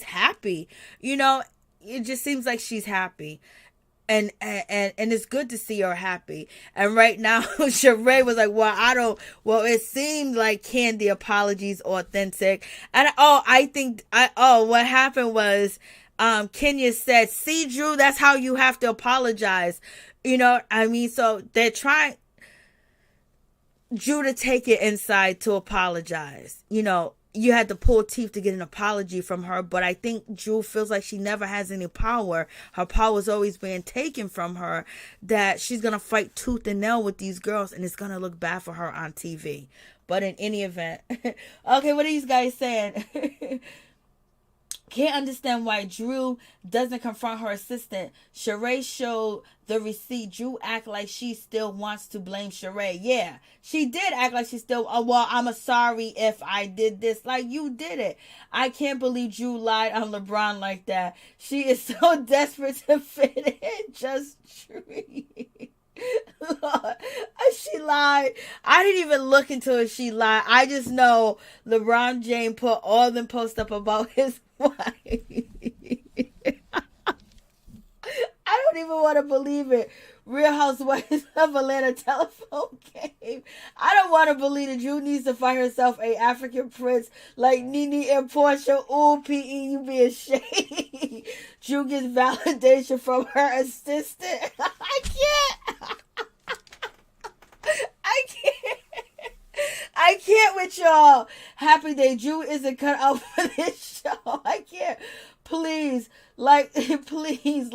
happy. It just seems like she's happy. And it's good to see her happy. And right now, Shereé was like, well, it seemed like Kandi apologies authentic. And what happened was, Kenya said, see, Drew, that's how you have to apologize. So they're trying Drew to take it inside to apologize. You had to pull teeth to get an apology from her, but I think Drew feels like she never has any power. Her power is always being taken from her, that she's going to fight tooth and nail with these girls, and it's going to look bad for her on TV. But in any event, okay, what are these guys saying? Can't understand why Drew doesn't confront her assistant. Shereé showed the receipt. Drew act like she still wants to blame Shereé. Yeah, she did act like she still, I'm sorry if I did this. Like, you did it. I can't believe Drew lied on LeBron like that. She is so desperate to fit in. Just treat. Lord, she lied. I didn't even look into if she lied. I just know LeBron James put all them posts up about his wife. I don't even want to believe it. Real Housewives of Atlanta telephone game. I don't want to believe that Drew needs to find herself a African prince like NeNe and Porsha. Ooh, PE, you be ashamed. Drew gets validation from her assistant. I can't. I can't with y'all. Happy Day. Drew isn't cut out for this show. I can't. Please, please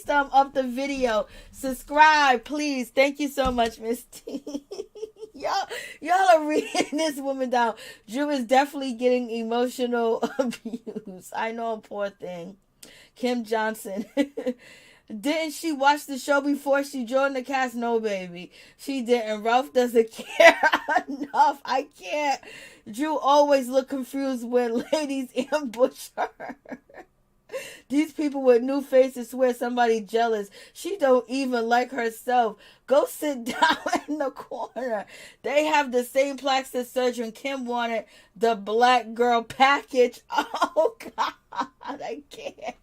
thumb up the video. Subscribe, please. Thank you so much, Miss T. Y'all are reading this woman down. Drew is definitely getting emotional abuse. I know, poor thing. Kim Johnson. Didn't she watch the show before she joined the cast? No, baby. She didn't. Ralph doesn't care enough. I can't. Drew always look confused when ladies ambush her. These people with new faces swear somebody jealous. She don't even like herself. Go sit down in the corner. They have the same plastic surgeon. Kim wanted the black girl package. Oh, God. I can't.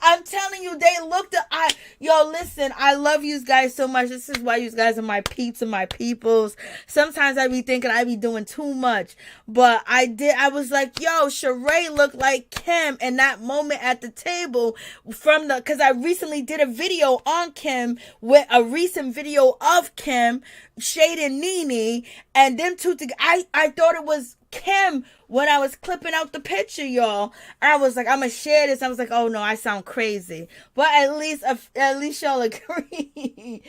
I'm telling you, they looked at listen, I love you guys so much. This is why you guys are my peeps and my peoples. Sometimes I be thinking I be doing too much, but I was like, Shereé looked like Kim in that moment at the table because I recently did a video on Kim with a recent video of Kim shading NeNe, and them two together. I thought it was Kim when I was clipping out the picture, y'all. I was like, I'm gonna share this. I was like, oh no, I sound crazy, but at least y'all agree.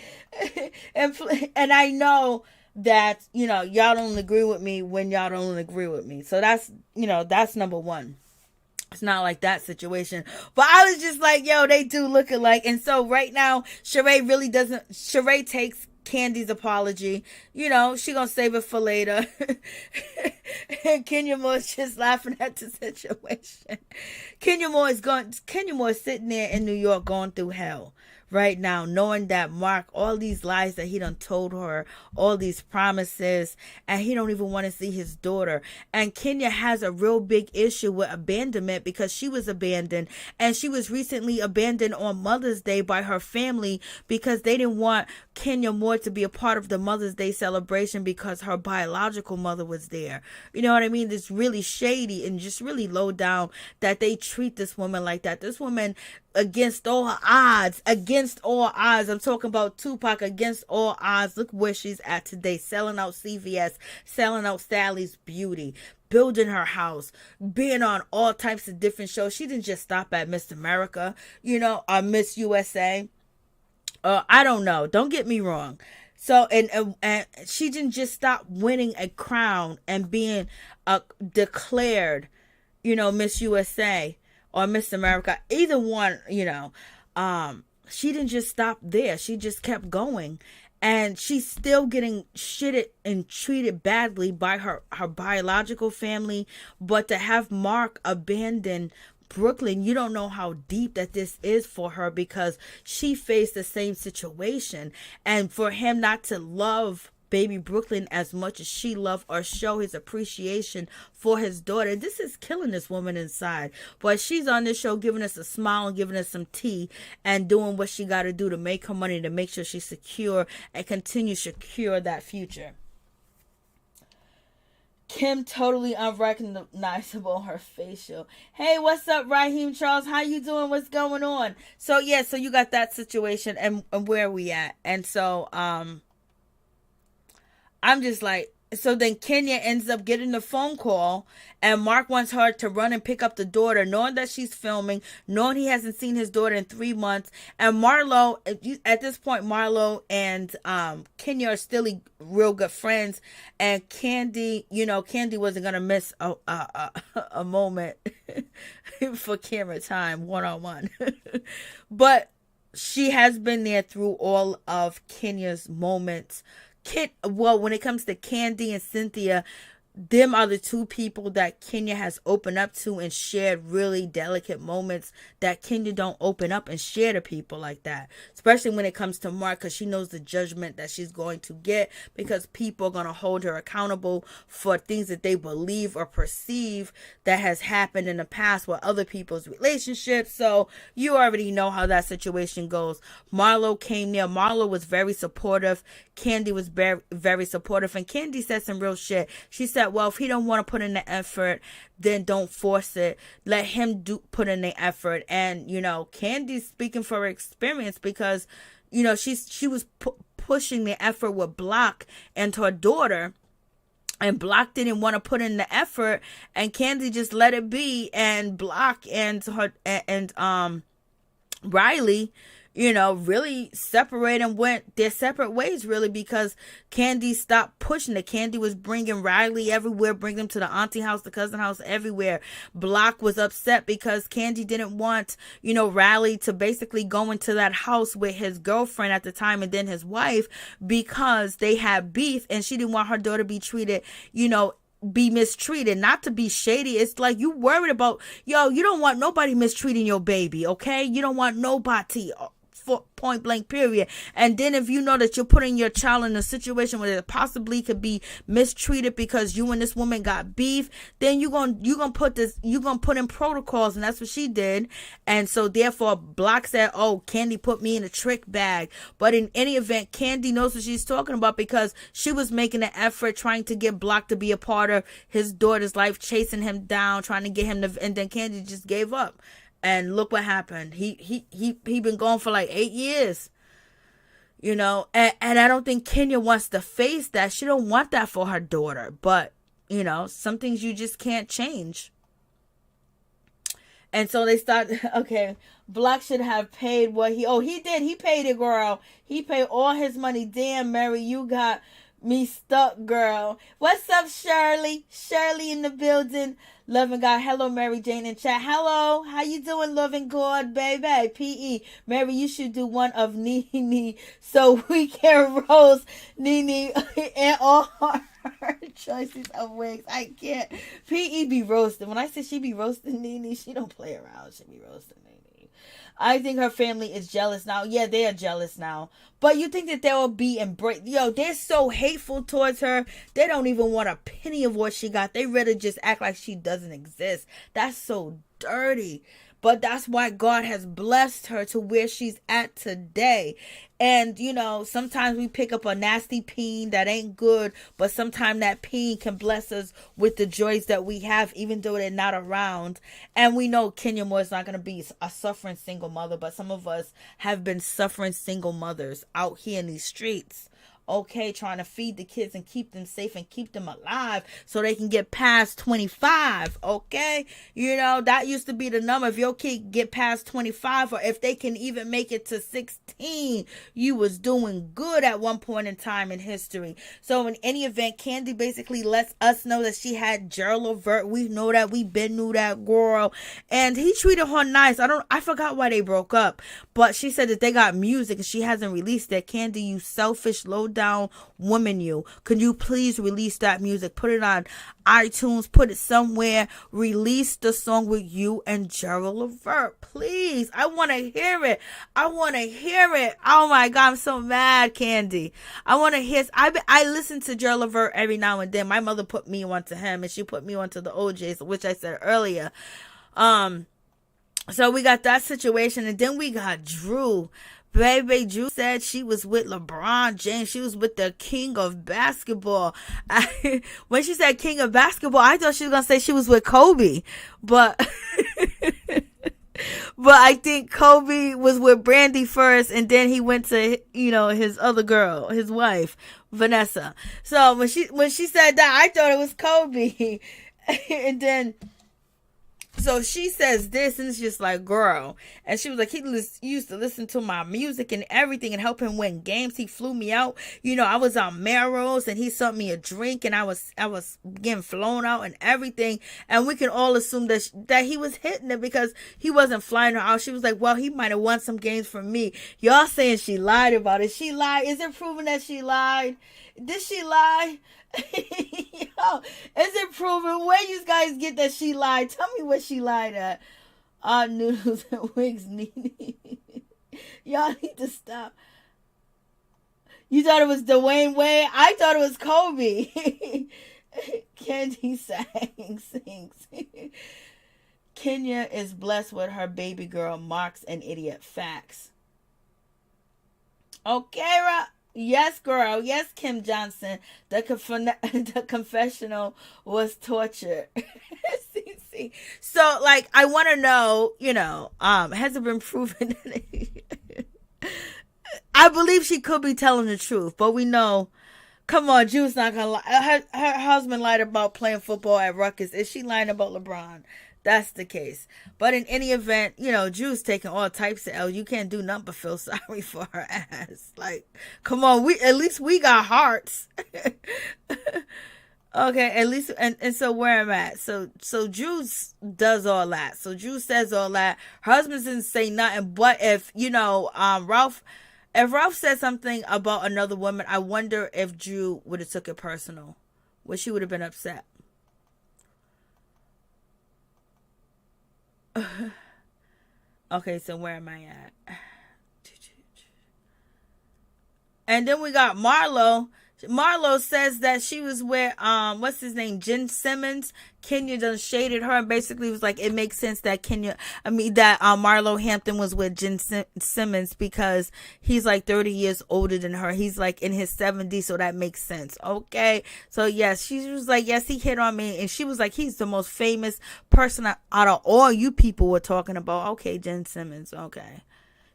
and I know that y'all don't agree with me when y'all don't agree with me. So that's number one. It's not like that situation. But I was just like, they do look alike. And so right now, Shereé takes Kandi's apology. She gonna save it for later. And Kenya Moore's just laughing at the situation. Kenya Moore is sitting there in New York going through hell right now, knowing that Mark, all these lies that he done told her, all these promises, and he don't even want to see his daughter. And Kenya has a real big issue with abandonment because she was abandoned, and she was recently abandoned on Mother's Day by her family because they didn't want Kenya Moore to be a part of the Mother's Day celebration because her biological mother was there. You know what I mean? It's really shady and just really low down that they treat this woman like that. This woman, against all odds. I'm talking about Tupac, against all odds. Look where she's at today, selling out CVS, selling out Sally's Beauty, building her house, being on all types of different shows. She didn't just stop at Miss America, or Miss USA. I don't know. Don't get me wrong. So and she didn't just stop winning a crown and being declared, Miss USA or Miss America, either one, she didn't just stop there. She just kept going. And she's still getting shitted and treated badly by her biological family. But to have Mark abandon Brooklyn, you don't know how deep that this is for her, because she faced the same situation. And for him not to love baby Brooklyn as much as she loved, or show his appreciation for his daughter, this is killing this woman inside. But she's on this show giving us a smile and giving us some tea and doing what she got to do to make her money, to make sure she's secure and continue to secure that future. Kim totally unrecognizable, her facial. Hey, what's up, Raheem Charles? How you doing? What's going on? So yeah, so you got that situation and where we at. And so I'm just like, so then Kenya ends up getting the phone call, and Mark wants her to run and pick up the daughter, knowing that she's filming, knowing he hasn't seen his daughter in 3 months. And Marlo, at this point, Marlo and Kenya are still real good friends. And Kandi, Kandi wasn't going to miss a moment for camera time, one-on-one. But she has been there through all of Kenya's moments. When it comes to Kandi and Cynthia, them are the two people that Kenya has opened up to and shared really delicate moments that Kenya don't open up and share to people like that. Especially when it comes to Mark, because she knows the judgment that she's going to get, because people are going to hold her accountable for things that they believe or perceive that has happened in the past with other people's relationships. So you already know how that situation goes. Marlo came there. Marlo was very supportive. Kandi was very, very supportive. And Kandi said some real shit. She said, well, if he don't want to put in the effort, then don't force it. Let him put in the effort. And, Kandi's speaking for her experience, because, she was pushing the effort with Block and her daughter. And Block didn't want to put in the effort. And Kandi just let it be. And Block and Riley, really separated and went their separate ways, really, because Kandi stopped pushing it. Kandi was bringing Riley everywhere, bringing him to the auntie house, the cousin house, everywhere. Block was upset because Kandi didn't want, Riley to basically go into that house with his girlfriend at the time and then his wife, because they had beef, and she didn't want her daughter to be treated, be mistreated, not to be shady. It's like, you worried about, you don't want nobody mistreating your baby, okay? You don't want nobody, point blank, period. And then if you know that you're putting your child in a situation where it possibly could be mistreated because you and this woman got beef, then you're gonna put in protocols. And that's what she did. And so therefore Block said, oh, Kandi put me in a trick bag. But in any event, Kandi knows what she's talking about, because she was making an effort trying to get Block to be a part of his daughter's life, chasing him down, trying to get him to, and then Kandi just gave up. And look what happened. He been gone for like 8 years, and I don't think Kenya wants to face that. She don't want that for her daughter, but some things you just can't change. And so they start, okay, Block should have paid what he did. He paid it, girl. He paid all his money. Damn, Mary, you got me stuck, girl. What's up, Shirley? Shirley in the building. Loving God. Hello, Mary Jane in chat. Hello. How you doing, loving God, baby? P.E. Mary, you should do one of NeNe so we can roast NeNe and all her choices of wigs. I can't. P.E. be roasting. When I say she be roasting NeNe, she don't play around. She be roasting NeNe. I think her family is jealous now. Yeah, they are jealous now. But you think that they will be embraced? They're so hateful towards her. They don't even want a penny of what she got. They rather just act like she doesn't exist. That's so dirty. But that's why God has blessed her to where she's at today. And, sometimes we pick up a nasty peen that ain't good, but sometimes that peen can bless us with the joys that we have, even though they're not around. And we know Kenya Moore is not going to be a suffering single mother, but some of us have been suffering single mothers out here in these streets. okay, trying to feed the kids and keep them safe and keep them alive so they can get past 25, okay? You know, that used to be the number. If your kid get past 25, or if they can even make it to 16, you was doing good at one point in time in history. So in any event, Kandi basically lets us know that she had Gerald Levert. We know that. We been knew that girl. And he treated her nice. I forgot why they broke up, but she said that they got music and she hasn't released that. Kandi, you selfish, low down woman, you. Could you please release that music? Put it on iTunes, put it somewhere. Release the song with you and Gerald Levert, please. I want to hear it. I want to hear it. Oh my God, I'm so mad, Kandi. I want to hear. I listen to Gerald Levert every now and then. My mother put me onto him, and she put me onto the OJs, which I said earlier. So we got that situation, and then we got Drew. Baby, Drew said she was with LeBron James. She was with the king of basketball. When she said king of basketball, I thought she was going to say she was with Kobe. But but I think Kobe was with Brandy first, and then he went to, you know, his other girl, his wife, Vanessa. So when she said that, I thought it was Kobe. And then so she says this, and it's just like, girl. And she was like, he used to listen to my music and everything and help him win games. He flew me out. You know, I was on Melrose, and he sent me a drink, and I was getting flown out and everything. And we can all assume that he was hitting it because he wasn't flying her out. She was like, well, he might have won some games from me. Y'all saying she lied about it. She lied. Is it proven that she lied? Did she lie? Yo, is it proven? Where you guys get that she lied? Tell me what she lied at. Noodles and wigs, NeNe. Y'all need to stop. You thought it was Dwayne Wade? I thought it was Kobe. Kandi sings. Kenya is blessed with her baby girl. Mark's an idiot. Facts. Okay, yes, girl. Yes, Kim Johnson. The confessional was torture. See. So, like, I want to know, you know, has it been proven? I believe she could be telling the truth, but we know, come on, Drew's not going to lie. Her husband lied about playing football at Rutgers. Is she lying about LeBron? That's the case. But in any event, you know, Drew's taking all types of L. You can't do nothing but feel sorry for her ass. Like, come on, at least we got hearts. Okay, at least, and so where I'm at. So Drew does all that. So Drew says all that. Her husband didn't say nothing. But if, you know, if Ralph said something about another woman, I wonder if Drew would have took it personal. Would she would have been upset? Okay, so where am I at? And then we got Marlo. Marlo says that she was with what's his name, Jen Simmons. Kenya done shaded her and basically was like, it makes sense that Marlo Hampton was with Jen Simmons because he's like 30 years older than her. He's like in his 70s, so that makes sense. Okay, so yes, she was like, yes, he hit on me, and she was like, he's the most famous person out of all you people were talking about. Okay, Jen Simmons. Okay.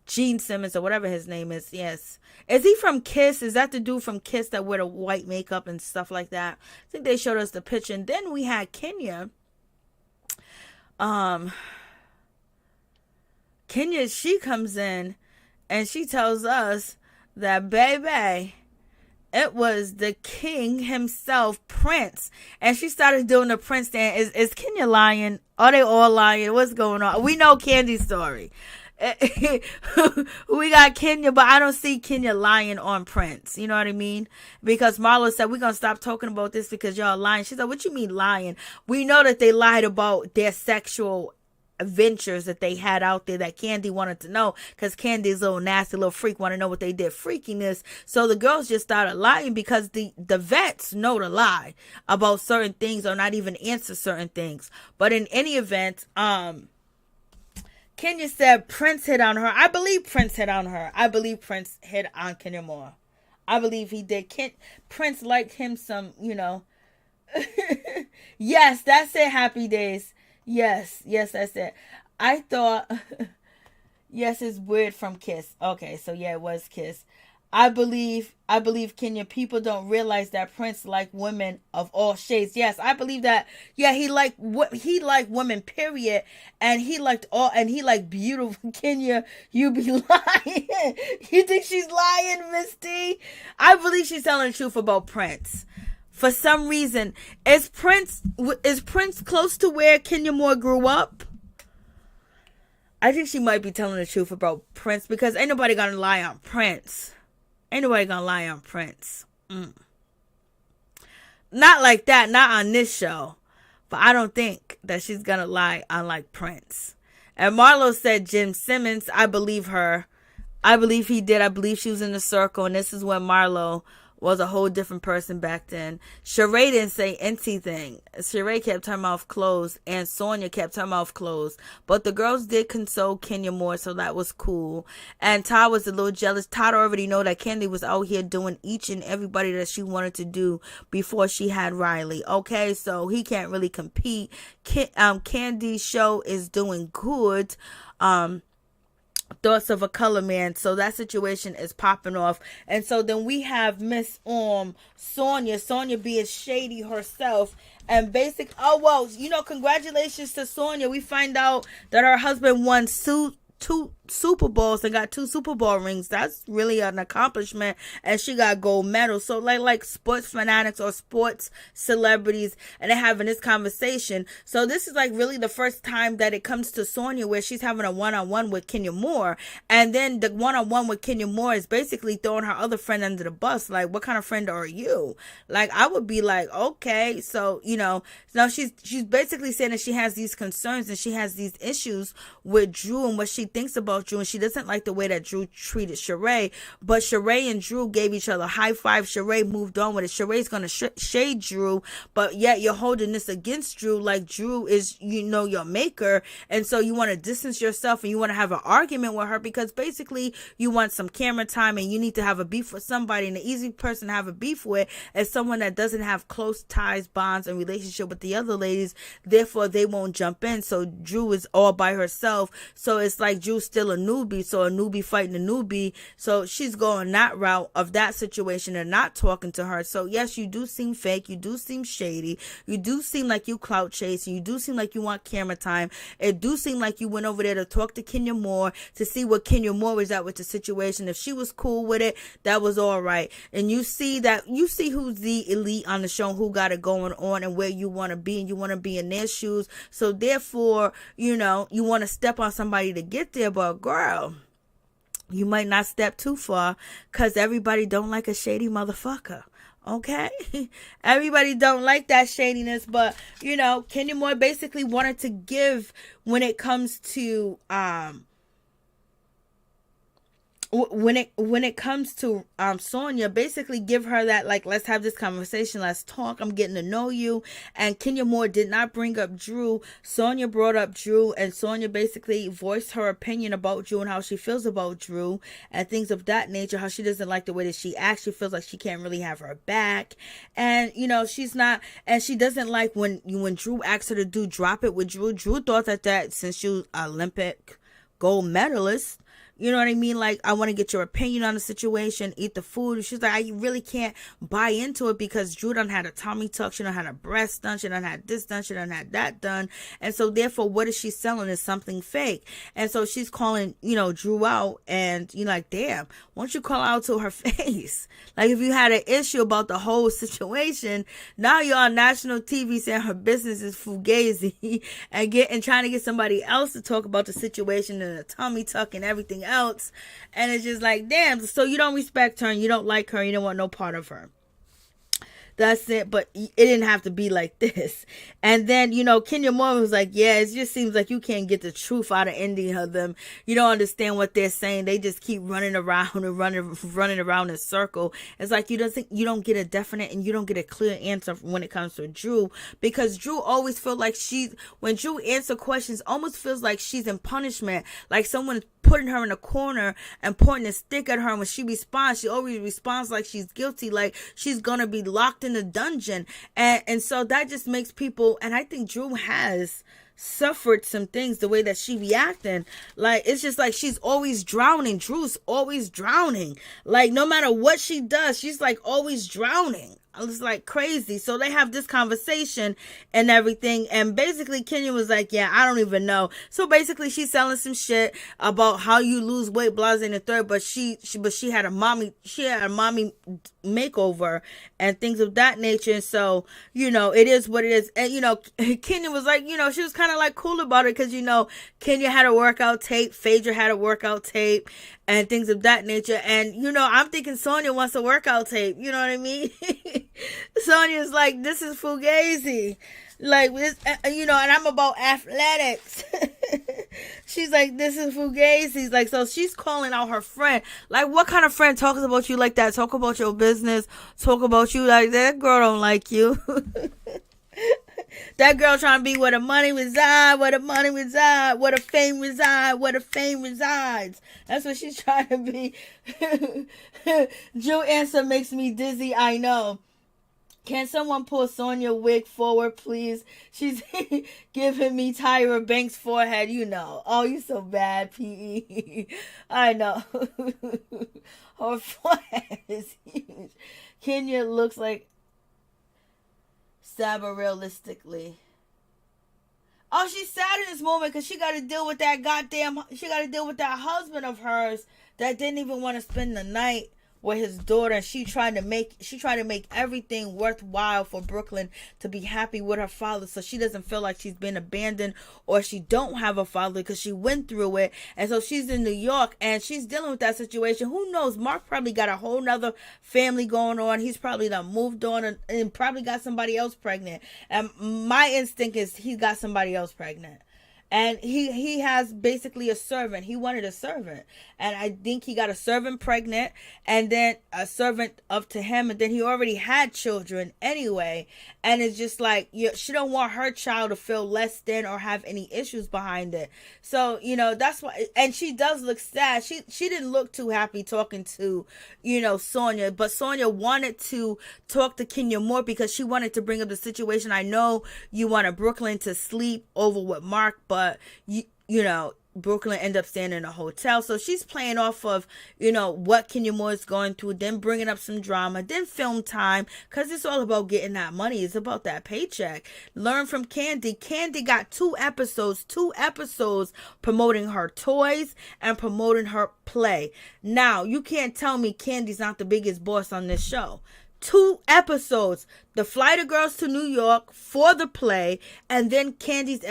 Gene Simmons or whatever his name is. Yes. Is he from Kiss? Is that the dude from Kiss that wear the white makeup and stuff like that? I think they showed us the picture. And then we had Kenya. Kenya, she comes in and she tells us that, baby, it was the king himself, Prince. And she started doing the Prince dance. Is Kenya lying? Are they all lying? What's going on? We know Candy's story. We got Kenya, but I don't see Kenya lying on Prince. You know what I mean? Because Marlo said, we're going to stop talking about this because y'all lying. She said, what you mean lying? We know that they lied about their sexual adventures that they had out there that Kandi wanted to know, because Candy's a little nasty little freak, want to know what they did freakiness. So the girls just started lying because the vets know to lie about certain things or not even answer certain things. But in any event, Kenya said Prince hit on her. I believe Prince hit on her. I believe Prince hit on Kenya more. I believe he did. Prince liked him some, you know. Yes, that's it, Happy Days. Yes, that's it. I thought, yes, it's weird from Kiss. Okay, so yeah, it was Kiss. I believe Kenya people don't realize that Prince liked women of all shades. Yes, I believe that. Yeah, he liked women, period, and he liked beautiful. Kenya, you be lying. You think she's lying, Misty? I believe she's telling the truth about Prince. For some reason, is Prince close to where Kenya Moore grew up? I think she might be telling the truth about Prince, because ain't nobody gonna lie on Prince. Ain't nobody gonna lie on Prince. Not like that. Not on this show. But I don't think that she's gonna lie on like Prince. And Marlo said Jim Simmons. I believe her. I believe he did. I believe she was in the circle. And this is when Marlo was a whole different person back then. Shereé didn't say anything. Shereé kept her mouth closed, and Sanya kept her mouth closed. But the girls did console Kenya more, so that was cool. And Todd was a little jealous. Todd already know that Candy was out here doing each and everybody that she wanted to do before she had Riley. Okay, so he can't really compete. Candy's show is doing good. Thoughts of a Color Man, so that situation is popping off. And so then we have Miss Sanya being shady herself, and congratulations to Sanya. We find out that her husband won two Super Bowls and got 2 Super Bowl rings. That's really an accomplishment, and she got gold medals. So like sports fanatics or sports celebrities, and they're having this conversation. So this is like really the first time that it comes to Sanya where she's having a one-on-one with Kenya Moore, and then the one-on-one with Kenya Moore is basically throwing her other friend under the bus. Like, what kind of friend are you? Like, I would be like, okay, so now she's basically saying that she has these concerns and she has these issues with Drew and what she thinks about Drew, and she doesn't like the way that Drew treated Shereé. But Shereé and Drew gave each other a high five. Shereé moved on with it. Shereé's gonna shade Drew, but yet you're holding this against Drew like Drew is your maker, and so you want to distance yourself and you want to have an argument with her because basically you want some camera time and you need to have a beef with somebody, and the easy person to have a beef with is someone that doesn't have close ties, bonds, and relationship with the other ladies. Therefore they won't jump in. So Drew is all by herself, so it's like Drew's still a newbie, so a newbie fighting a newbie, so she's going that route of that situation and not talking to her. So yes, you do seem fake, you do seem shady, you do seem like you clout chasing, you do seem like you want camera time, it do seem like you went over there to talk to Kenya Moore to see what Kenya Moore was at with the situation. If she was cool with it, that was all right. And you see who's the elite on the show, who got it going on, and where you want to be, and you want to be in their shoes. So therefore, you want to step on somebody to get there. But girl, you might not step too far, because everybody don't like a shady motherfucker. Okay? Everybody don't like that shadiness. But Kenya Moore basically wanted to give when it comes to Sanya, basically give her that, like, let's have this conversation, let's talk, I'm getting to know you. And Kenya Moore did not bring up Drew. Sanya brought up Drew, and Sanya basically voiced her opinion about Drew and how she feels about Drew and things of that nature, how she doesn't like the way that she actually feels like she can't really have her back. And she's not, and she doesn't like when Drew asked her to do Drop It with Drew. Drew thought that since she was Olympic gold medalist, you know what I mean? Like, I want to get your opinion on the situation, eat the food. She's like, I really can't buy into it because Drew done had a tummy tuck. She done had a breast done. She done had this done. She done had that done. And so, therefore, what is she selling is something fake. And so, she's calling, Drew out. And you're like, damn, why don't you call out to her face? Like, if you had an issue about the whole situation, now you're on national TV saying her business is fugazi and trying to get somebody else to talk about the situation and the tummy tuck and everything else. And it's just like, damn, so you don't respect her and you don't like her, you don't want no part of her. That's it. But it didn't have to be like this. And then, Kenya Moore was like, yeah, it just seems like you can't get the truth out of any of them. You don't understand what they're saying. They just keep running around and running around in a circle. It's like you don't get a definite and you don't get a clear answer when it comes to Drew, because Drew always feels like when Drew answers questions, almost feels like she's in punishment, like someone putting her in a corner and pointing a stick at her. And when she responds, she always responds like she's guilty, like she's gonna be locked in a dungeon. And so that just makes people, and I think Drew has suffered some things, the way that she be acting. Like, it's just like she's always drowning. Drew's always drowning. Like, no matter what she does, she's like always drowning. It's like crazy. So they have this conversation and everything. And basically Kenya was like, yeah, I don't even know. So basically she's selling some shit about how you lose weight, blah, and the third. But she had a mommy makeover and things of that nature. And so, you know, it is what it is. And, you know, Kenya was like, you know, she was kind of like cool about it. Cause, you know, Kenya had a workout tape. Phaedra had a workout tape and things of that nature. And, you know, I'm thinking Sanya wants a workout tape. You know what I mean? Sonya's like, this is fugazi. Like, this, you know, and I'm about athletics. She's like, this is fugazi. Like, so she's calling out her friend. Like, what kind of friend talks about you like that? Talk about your business. Talk about you like that. Girl don't like you. That girl trying to be where the money reside, where the money reside, where the fame reside, where the fame resides. That's what she's trying to be. Joe answer makes me dizzy, I know. Can someone pull Sonya wig forward, please? She's giving me Tyra Banks' forehead, you know. Oh, you so bad, P.E. I know. Her forehead is huge. Kenya looks like Saba realistically. Oh, she's sad in this moment because she got to deal with that husband of hers that didn't even want to spend the night with his daughter. And she tried to make everything worthwhile for Brooklyn to be happy with her father, so she doesn't feel like she's been abandoned or she don't have a father, because she went through it. And so she's in New York and she's dealing with that situation. Who knows? Mark probably got a whole nother family going on. He's probably done moved on and probably got somebody else pregnant. And my instinct is he got somebody else pregnant. And he has basically a servant. He wanted a servant. And I think he got a servant pregnant and then a servant up to him. And then he already had children anyway. And it's just like, she don't want her child to feel less than or have any issues behind it. So, you know, that's why. And she does look sad. She didn't look too happy talking to, you know, Sonya. But Sonya wanted to talk to Kenya more because she wanted to bring up the situation. I know you wanted Brooklyn to sleep over with Mark, but you know, Brooklyn ended up staying in a hotel. So she's playing off of, you know, what Kenya Moore is going through, then bringing up some drama, then film time, because it's all about getting that money. It's about that paycheck. Learn from Kandi. Kandi got two episodes promoting her toys and promoting her play. Now, you can't tell me Candy's not the biggest boss on this show. 2 episodes, the Flight of Girls to New York for the play, and then Candy's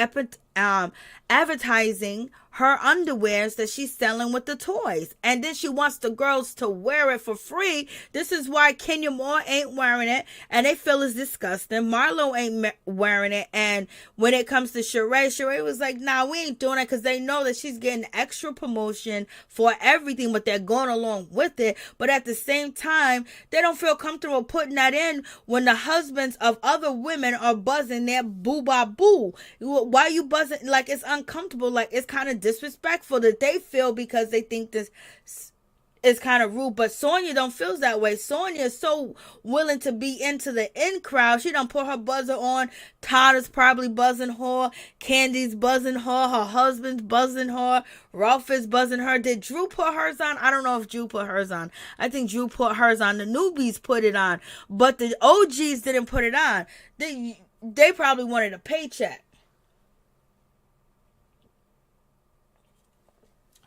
advertising her underwears that she's selling with the toys. And then she wants the girls to wear it for free. This is why Kenya Moore ain't wearing it, and they feel it's disgusting. Marlo ain't wearing it. And when it comes to Shereé was like, nah, we ain't doing it, because they know that she's getting extra promotion for everything, but they're going along with it. But at the same time, they don't feel comfortable putting that in when the husbands of other women are buzzing their boo-ba-boo. Why are you buzzing? Like, it's uncomfortable. Like, it's kind of disrespectful that they feel, because they think this is kind of rude. But Sonya don't feel that way. Sonya is so willing to be into the in crowd. She done put her buzzer on. Todd is probably buzzing her. Candy's buzzing her. Her husband's buzzing her. Ralph is buzzing her. Did Drew put hers on? I don't know if Drew put hers on. I think Drew put hers on. The newbies put it on, but the OGs didn't put it on. They probably wanted a paycheck.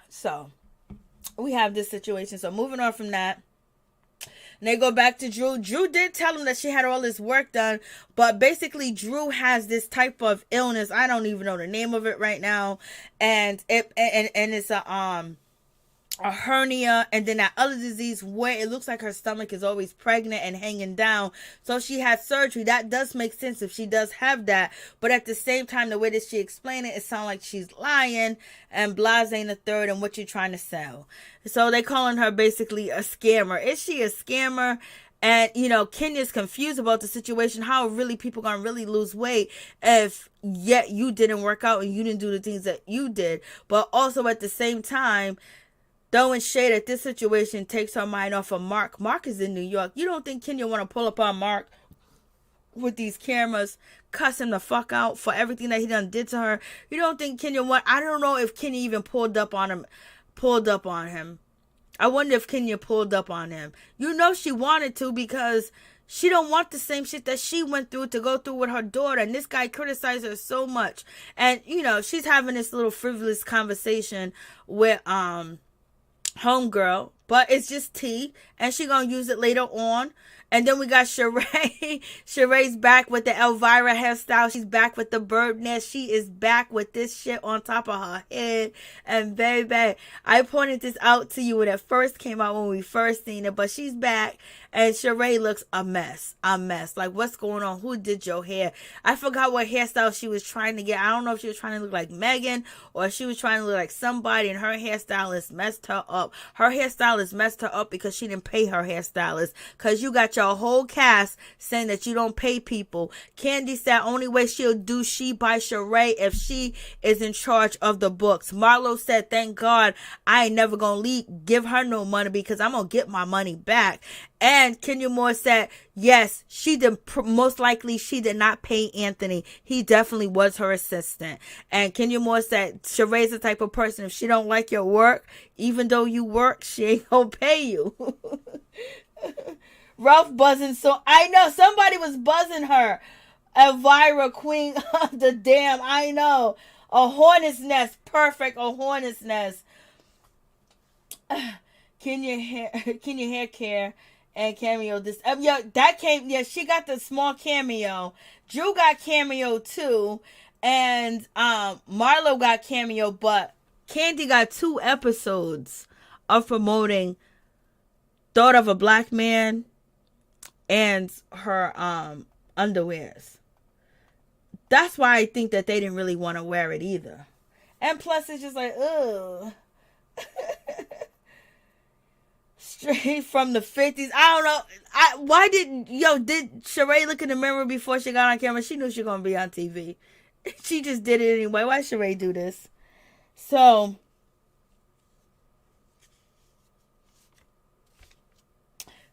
So we have this situation. So moving on from that, and they go back to Drew. Drew did tell him that she had all this work done, but basically Drew has this type of illness. I don't even know the name of it right now, and it's a hernia, and then that other disease where it looks like her stomach is always pregnant and hanging down. So she had surgery. That does make sense if she does have that. But at the same time, the way that she explained it sounds like she's lying and blasé the third and what you're trying to sell. So they calling her basically a scammer. Is she a scammer? And, you know, Kenya's confused about the situation. How really people gonna really lose weight if yet you didn't work out and you didn't do the things that you did? But also at the same time, throwing shade at this situation takes her mind off of Mark. Mark is in New York. You don't think Kenya want to pull up on Mark with these cameras, cuss him the fuck out for everything that he done did to her. You don't think Kenya I don't know if Kenya even pulled up on him. I wonder if Kenya pulled up on him. You know she wanted to, because she don't want the same shit that she went through to go through with her daughter. And this guy criticized her so much. And, you know, she's having this little frivolous conversation with homegirl. But it's just tea. And she gonna use it later on. And then we got Shereé. Shereé's back with the Elvira hairstyle. She's back with the bird nest. She is back with this shit on top of her head. And baby, I pointed this out to you when it first came out, when we first seen it. But she's back. And Shereé looks a mess. Like, what's going on? Who did your hair? I forgot what hairstyle she was trying to get. I don't know if she was trying to look like Megan or she was trying to look like somebody, and her hairstylist messed her up. Her hairstylist messed her up because she didn't pay her hairstylist. Because you got your whole cast saying that you don't pay people. Kandi said only way she'll do She by Shereé if she is in charge of the books. Marlo said, thank God I ain't never gonna give her no money because I'm gonna get my money back. And Kenya Moore said, yes, most likely she did not pay Anthony. He definitely was her assistant. And Kenya Moore said, Shereé's the type of person, if she don't like your work, even though you work, she ain't gonna pay you. Ralph buzzing, so I know somebody was buzzing her. Elvira, queen of the damn, I know. A hornet's nest, perfect, a hornet's nest. Kenya hair care. And cameo this she got the small cameo. Drew got cameo too, and Marlo got cameo, but Kandi got 2 episodes of promoting Thought of a Black Man and her underwears. That's why I think that they didn't really want to wear it either. And plus it's just like, ugh. Straight from the 50s. I don't know. Did Shereé look in the mirror before she got on camera? She knew she was going to be on TV. She just did it anyway. Why Shereé do this? So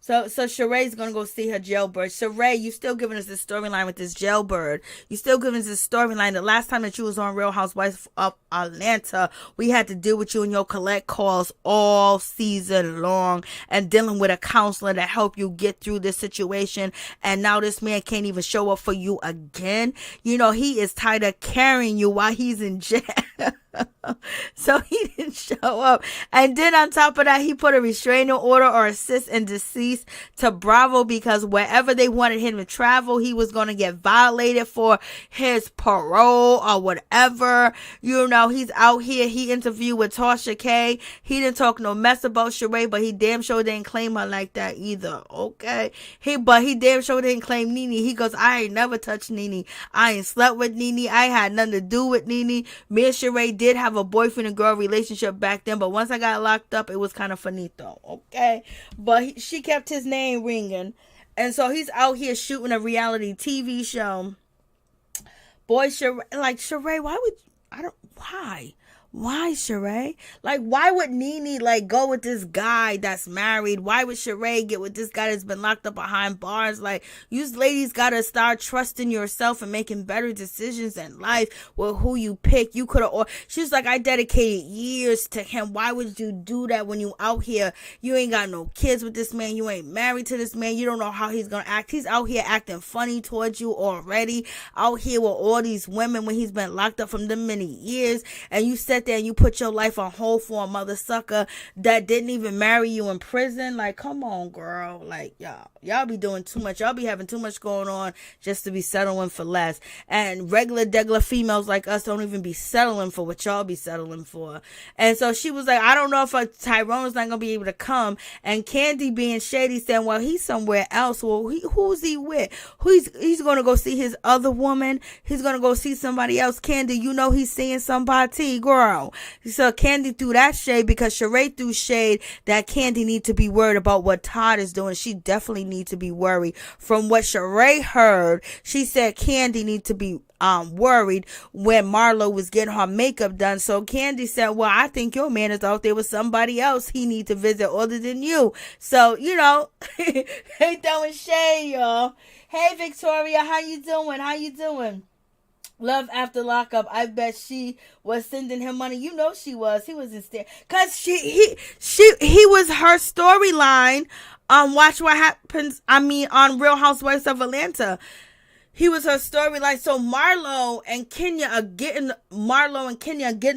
Shereé's gonna go see her jailbird. Shereé, you still giving us this storyline with this jailbird. You still giving us this storyline. The last time that you was on Real Housewives of Atlanta, we had to deal with you and your collect calls all season long and dealing with a counselor to help you get through this situation. And now this man can't even show up for you again. You know, he is tired of carrying you while he's in jail. So he didn't show up. And then on top of that, he put a restraining order or assist and deceased to Bravo because wherever they wanted him to travel, he was going to get violated for his parole or whatever. You know, he's out here. He interviewed with Tasha K. He didn't talk no mess about Shereé, but he damn sure didn't claim her like that either. Okay. He damn sure didn't claim NeNe. He goes, I ain't never touched NeNe. I ain't slept with NeNe. I had nothing to do with NeNe. Me and Shereé did have a boyfriend and girl relationship back then, but once I got locked up, it was kind of finito. Okay. But she kept his name ringing. And so he's out here shooting a reality TV show. Boy, Shereé, why Shereé? Like, why would NeNe like go with this guy that's married? Why would Shereé get with this guy that's been locked up behind bars? Like, you ladies gotta start trusting yourself and making better decisions in life with who you pick. You could have, or she's like, I dedicated years to him. Why would you do that when you out here? You ain't got no kids with this man. You ain't married to this man. You don't know how he's gonna act. He's out here acting funny towards you already. Out here with all these women when he's been locked up from them many years, and you said there and you put your life on hold for a mother sucker that didn't even marry you in prison. Like, come on, girl. Like, y'all be doing too much. Y'all be having too much going on just to be settling for less. And regular females like us don't even be settling for what y'all be settling for. And so she was like, I don't know if Tyrone's not gonna be able to come. And Kandi being shady saying, well, he's somewhere else. Well, who's he with? He's gonna go see his other woman. He's gonna go see somebody else. Kandi, you know he's seeing somebody, girl. girl. So Kandi threw that shade because Shereé threw shade that Kandi need to be worried about what Todd is doing. She definitely needs to be worried. From what Shereé heard, she said Kandi need to be worried when Marlo was getting her makeup done. So Kandi said, well, I think your man is out there with somebody else he need to visit other than you. So, they throwing shade, y'all. Hey, Victoria, how you doing? How you doing? Love after lockup. I bet she was sending him money. You know she was. He was instead. Because he was her storyline on Watch What Happens, on Real Housewives of Atlanta. He was her storyline. So Marlo and Kenya are getting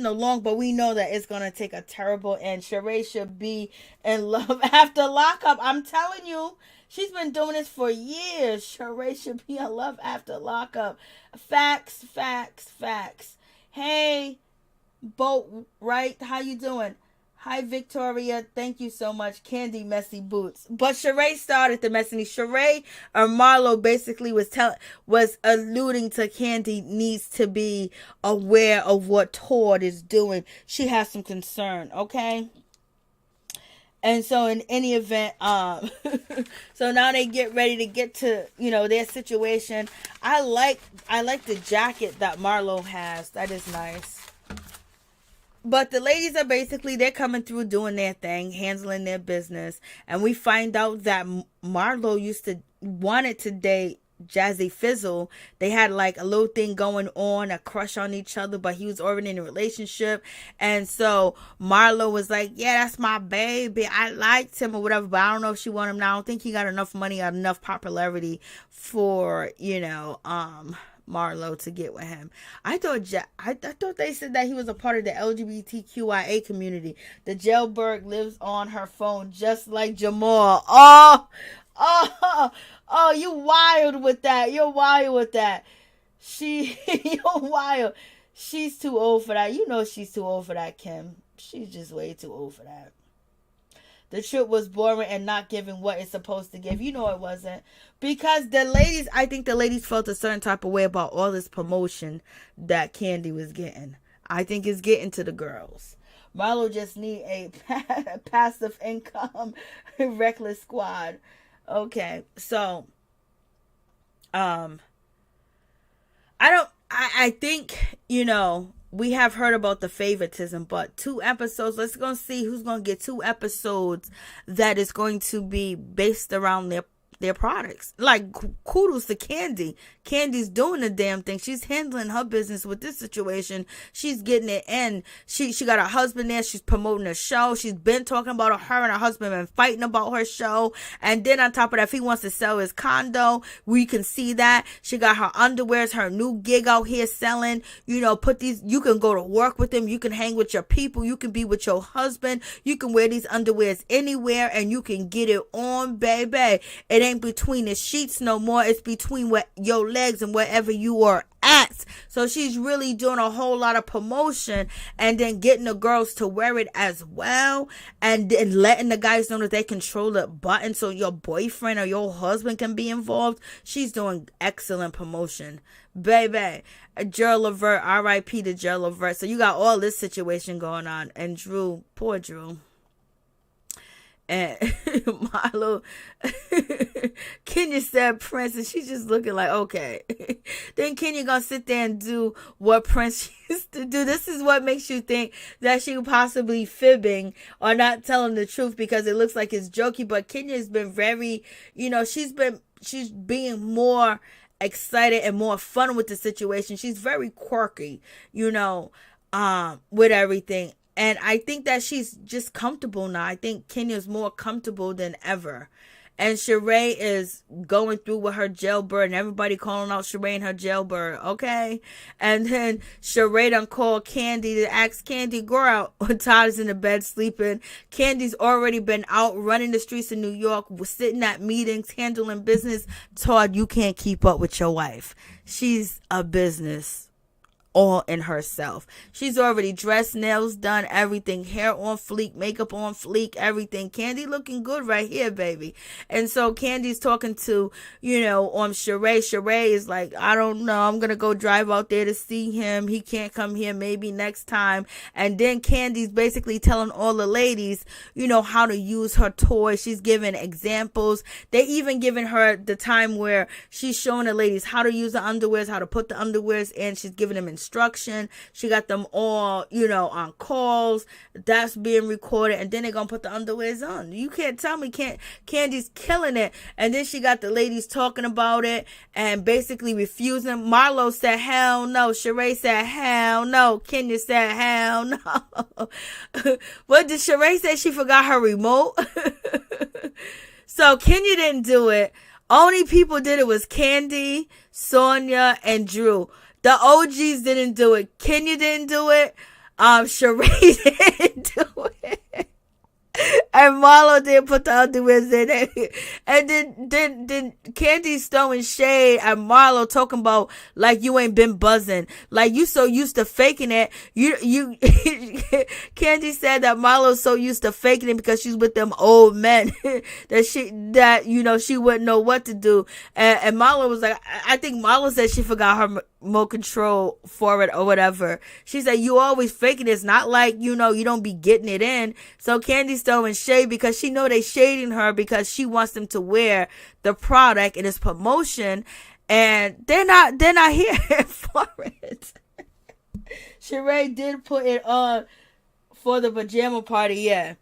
along, but we know that it's gonna take a terrible end. Shereé should be in love after lockup. I'm telling you, she's been doing this for years. Shereé should be in love after lockup. Facts. Hey, Boat, right? How you doing? Hi, Victoria. Thank you so much. Kandi, messy boots. But Shereé started the messy. Shereé or Marlo basically was alluding to Kandi needs to be aware of what Todd is doing. She has some concern, okay? And so in any event, so now they get ready to get to, their situation. I like the jacket that Marlo has. That is nice. But the ladies are they're coming through doing their thing, handling their business. And we find out that Marlo wanted to date Jazzy Fizzle. They had like a little thing going on, a crush on each other, but he was already in a relationship. And so Marlo was like, yeah, that's my baby. I liked him or whatever, but I don't know if she want him now. I don't think he got enough money or enough popularity for, Marlo to get with him. I thought they said that he was a part of the LGBTQIA community. The jailbird lives on her phone just like Jamal. Oh, you wild with that. You're wild with that. You're wild. She's too old for that. You know she's too old for that, Kim. She's just way too old for that. The trip was boring and not giving what it's supposed to give. You know it wasn't. Because I think the ladies felt a certain type of way about all this promotion that Kandi was getting. I think it's getting to the girls. Marlo just need a passive income reckless squad. Okay, so I think, we have heard about the favoritism, but 2 episodes, let's go see who's going to get 2 episodes that is going to be based around their products. Like, kudos to Kandi. Kandi's doing the damn thing. She's handling her business with this situation. She's getting it in. She got her husband there. She's promoting her show. She's been talking about her and her husband been fighting about her show. And then on top of that, if he wants to sell his condo, we can see that. She got her underwears, her new gig out here selling. You can go to work with them. You can hang with your people. You can be with your husband. You can wear these underwears anywhere and you can get it on, baby. It ain't between the sheets no more. It's between your legs and wherever you are at. So she's really doing a whole lot of promotion and then getting the girls to wear it as well, and then letting the guys know that they control the button so your boyfriend or your husband can be involved. She's doing excellent promotion, baby. Gerald Levert, R.I.P. to Gerald Levert. So you got all this situation going on, and Drew, poor Drew. And Marlo, Kenya said Prince, and she's just looking like, okay. Then Kenya gonna sit there and do what Prince used to do. This is what makes you think that she possibly fibbing or not telling the truth, because it looks like it's jokey. But Kenya has been very, she's being more excited and more fun with the situation. She's very quirky, with everything. And I think that she's just comfortable now. I think Kenya's more comfortable than ever. And Shereé is going through with her jailbird, and everybody calling out Shereé and her jailbird, okay? And then Shereé done called Kandi to ask Kandi, girl, Todd is in the bed sleeping. Kandi's already been out running the streets of New York, sitting at meetings, handling business. Todd, you can't keep up with your wife. She's a business all in herself. She's already dressed, nails done, everything, hair on fleek, makeup on fleek, everything. Kandi looking good right here, baby. And so Kandi's talking to, Shereé. Shereé is like, I don't know, I'm gonna go drive out there to see him. He can't come here, maybe next time. And then Kandi's basically telling all the ladies, how to use her toy. She's giving examples. They even giving her the time where she's showing the ladies how to use the underwears, how to put the underwears in. She's giving them instruction. She got them all, on calls. That's being recorded. And then they're going to put the underwears on. You can't tell me Kandi's killing it. And then she got the ladies talking about it and basically refusing. Marlo said, hell no. Shereé said, hell no. Kenya said, hell no. What did Shereé say? She forgot her remote. So Kenya didn't do it. Only people did it was Kandi, Sanya, and Drew. The OGs didn't do it. Kenya didn't do it. Shereé didn't do it. And Marlo didn't put the underwears in it. And then Kandi's throwing shade at Marlo, talking about like you ain't been buzzing. Like you so used to faking it. You Kandi said that Marlo's so used to faking it because she's with them old men that she wouldn't know what to do. And Marlo was like, I think Marlo said she forgot her remote control for it or whatever. She said, you always faking it. It's not like, you don't be getting it in. So Kandi's throwing shade because she know they shading her because she wants them to wear the product in its promotion, and they're not here for it. Shereé did put it on for the pajama party, yeah.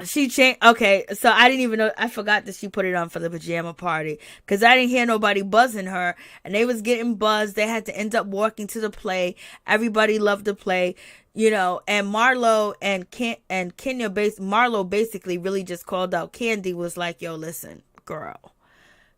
She changed. Okay, so I didn't even know. I forgot that she put it on for the pajama party because I didn't hear nobody buzzing her, and they was getting buzzed. They had to end up walking to the play. Everybody loved the play, And Marlo and Kenya Marlo basically really just called out Kandi. Was like, yo, listen, girl.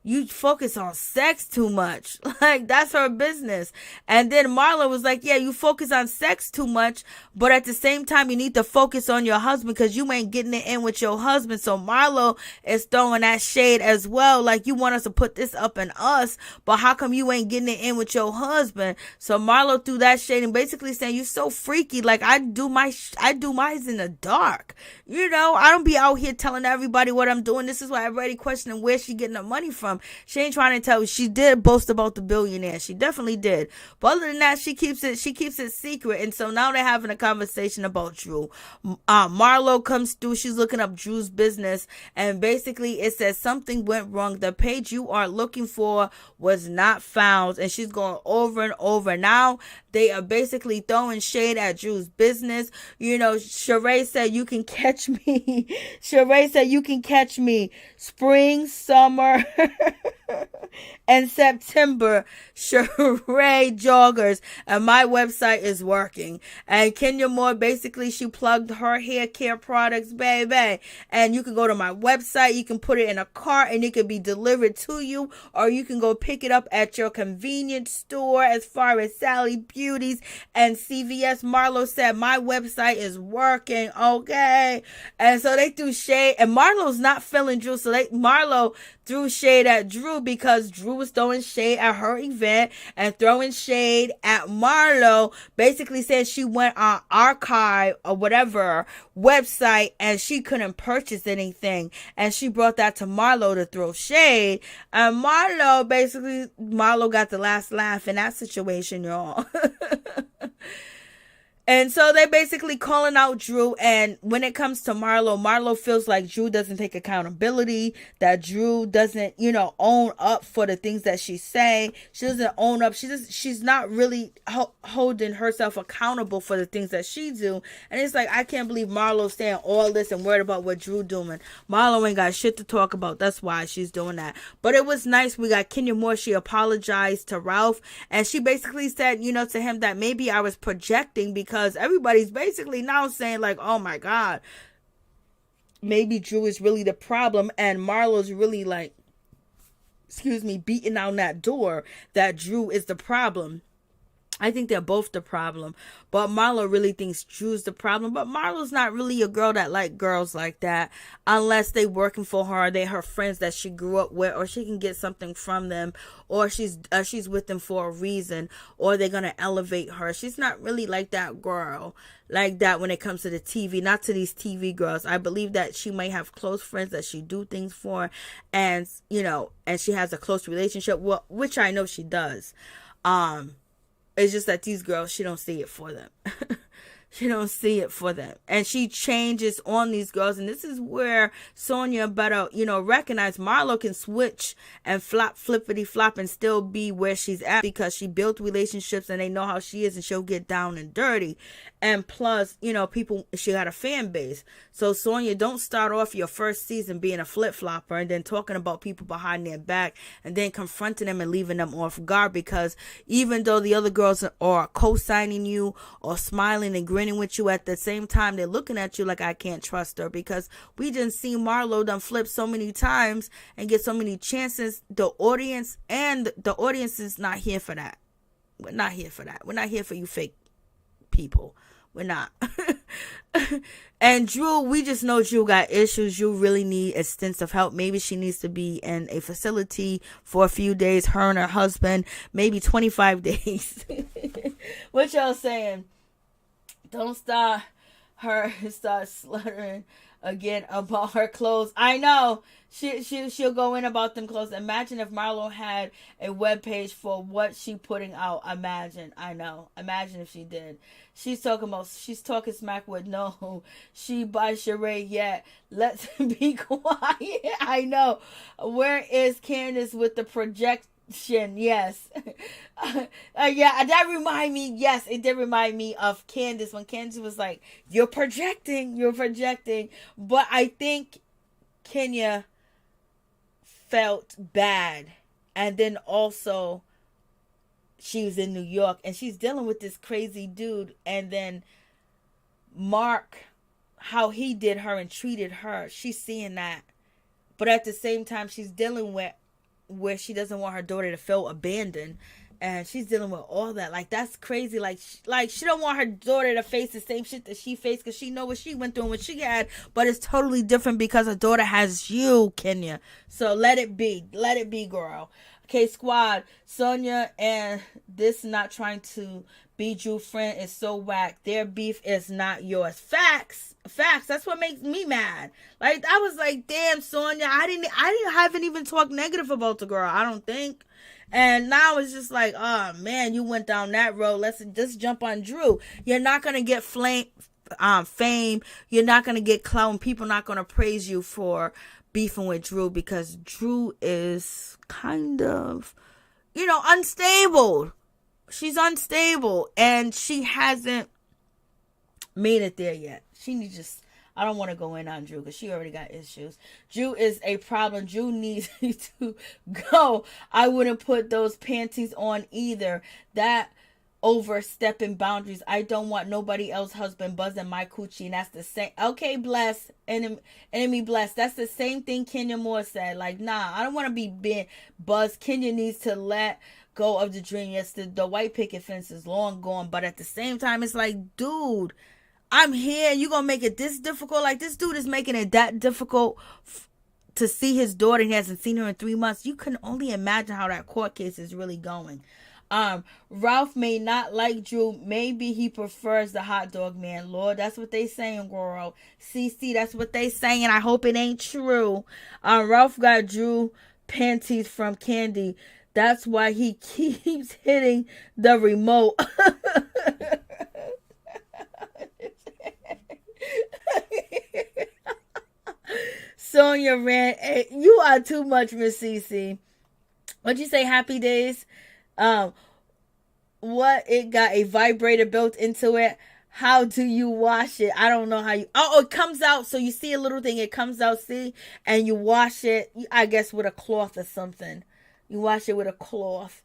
You focus on sex too much. Like, that's her business. And then Marlo was like, yeah, you focus on sex too much, but at the same time, you need to focus on your husband because you ain't getting it in with your husband. So Marlo is throwing that shade as well. Like, you want us to put this up in us, but how come you ain't getting it in with your husband? So Marlo threw that shade and basically saying, you so freaky. Like, I do mine in the dark. I don't be out here telling everybody what I'm doing. This is why everybody questioning where she getting the money from. She ain't trying to tell. She did boast about the billionaire. She definitely did. But other than that, she keeps it secret. And so now they're having a conversation about Drew. Marlo comes through. She's looking up Drew's business. And basically it says something went wrong. The page you are looking for was not found. And she's going over and over. Now they are basically throwing shade at Drew's business. Shereé said you can catch me. Shereé said you can catch me spring, summer, and September. Shereé joggers, and my website is working. And Kenya Moore, basically she plugged her hair care products, baby. And you can go to my website, you can put it in a cart and it can be delivered to you, or you can go pick it up at your convenience store. As far as Sally Beauties and CVS, Marlo said my website is working, okay? And so they threw shade, and Marlo's not feeling Drew, so Marlo threw shade at Drew because Drew was throwing shade at her event and throwing shade at Marlo, basically saying she went on archive or whatever website and she couldn't purchase anything, and she brought that to Marlo to throw shade. And Marlo got the last laugh in that situation, y'all. And so they basically calling out Drew. And when it comes to Marlo feels like Drew doesn't take accountability, that Drew doesn't, own up for the things that she say. She doesn't own up. She's not really holding herself accountable for the things that she do. And it's like, I can't believe Marlo's saying all this and worried about what Drew doing. Marlo ain't got shit to talk about. That's why she's doing that. But it was nice. We got Kenya Moore. She apologized to Ralph. And she basically said, to him that maybe I was projecting because everybody's basically now saying like, oh my God, maybe Drew is really the problem. And Marlo's really like, beating on that door that Drew is the problem. I think they're both the problem, but Marlo really thinks Drew's the problem. But Marlo's not really a girl that like girls like that, unless they working for her, they her friends that she grew up with, or she can get something from them, or she's with them for a reason, or they're gonna elevate her. She's not really like that girl like that when it comes to the TV. Not to these TV girls. I believe that she might have close friends that she do things for, and and she has a close relationship, well, which I know she does. It's just that these girls, she don't see it for them. She don't see it for them. And she changes on these girls. And this is where Sanya better, recognize Marlo can switch and flippity flop and still be where she's at, because she built relationships and they know how she is, and she'll get down and dirty. And plus, people, she got a fan base. So Sanya, don't start off your first season being a flip flopper and then talking about people behind their back and then confronting them and leaving them off guard, because even though the other girls are co-signing you or smiling and grinning with you, at the same time they're looking at you like, I can't trust her, because we didn't see Marlo done flip so many times and get so many chances. The audience is not here for that. We're not here for that. We're not here for you fake people. We're not. And Drew, we just know Drew got issues. Drew really need extensive help. Maybe she needs to be in a facility for a few days, her and her husband, maybe 25 days. What y'all saying? Don't start sluttering again about her clothes. I know she'll go in about them clothes. Imagine if Marlo had a webpage for what she putting out. Imagine if she did. She's talking smack with no, she by Shereé yet. Let's be quiet. I know. Where is Candace with the projection? Yes. Yeah, that remind me. Yes, it did remind me of Candace, when Candace was like, you're projecting. But I think Kenya felt bad. And then also, she was in New York and she's dealing with this crazy dude. And then Mark, how he did her and treated her, she's seeing that. But at the same time, she's dealing with where she doesn't want her daughter to feel abandoned. And she's dealing with all that. Like, that's crazy. Like she don't want her daughter to face the same shit that she faced, because she know what she went through and what she had. But it's totally different because her daughter has you, Kenya. So let it be. Let it be, girl. Okay, squad. Sanya and this not trying to be Drew's friend is so whack. Their beef is not yours. Facts. That's what makes me mad. Like, I was like, damn, Sanya, I haven't even talked negative about the girl, I don't think. And now it's just like, oh man, you went down that road. Let's just jump on Drew. You're not gonna get fame. You're not gonna get clout. And people not gonna praise you for beefing with Drew, because Drew is kind of, unstable. She's unstable and she hasn't made it there yet. I don't want to go in on Drew because she already got issues. Drew is a problem. Drew needs to go. I wouldn't put those panties on either. That overstepping boundaries. I don't want nobody else's husband buzzing my coochie. And that's the same. Okay, bless. Enemy bless. That's the same thing Kenya Moore said. Like, nah, I don't want to be being buzzed. Kenya needs to let go of the dream. Yes, the white picket fence is long gone. But at the same time, it's like, dude, I'm here. You gonna make it this difficult? Like, this dude is making it that difficult to see his daughter. He hasn't seen her in 3 months. You can only imagine how that court case is really going. Ralph may not like Drew. Maybe he prefers the hot dog man. Lord, that's what they saying, girl. CC, that's what they saying. I hope it ain't true. Ralph got Drew panties from Candy. That's why he keeps hitting the remote. Sonia ran. Hey, you are too much, Miss Cece. What'd you say? Happy days. What? It got a vibrator built into it. How do you wash it? I don't know how you. Oh, it comes out. So you see a little thing. It comes out. See, and you wash it. I guess with a cloth or something. You wash it with a cloth.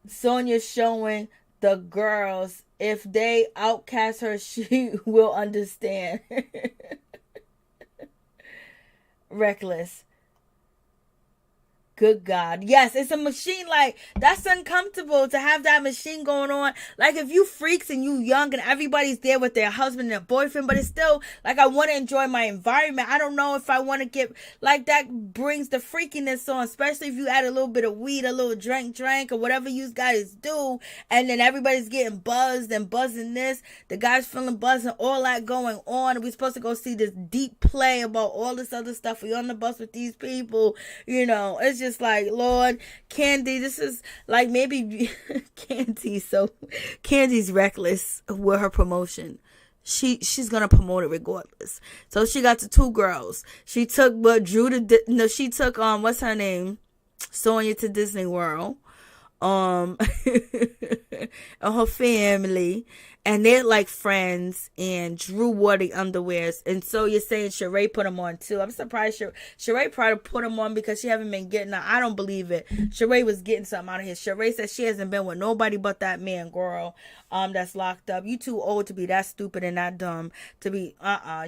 Sonia's showing the girls if they outcast her, she will understand. Reckless. Good God. Yes, it's a machine. Like, that's uncomfortable to have that machine going on. Like, if you freaks and you young and everybody's there with their husband and their boyfriend, but it's still, like, I want to enjoy my environment. I don't know if I want to get, like, that brings the freakiness on, especially if you add a little bit of weed, a little drink, or whatever you guys do, and then everybody's getting buzzed and buzzing this. The guy's feeling buzzed and all that going on. We're supposed to go see this deep play about all this other stuff. We're on the bus with these people. You know, it's just like, Lord, Kandi, this is like maybe Candy's reckless with her promotion. She's gonna promote it regardless. So she got the two girls. She took she took what's her name? Sanya to Disney World. And her family. And they're like friends, and Drew wore the underwears. And so you're saying Shereé put them on too. I'm surprised Shereé probably put them on because she haven't been getting them. I don't believe it. Shereé was getting something out of here. Shereé said she hasn't been with nobody but that man, girl, that's locked up. You too old to be that stupid and that dumb to be,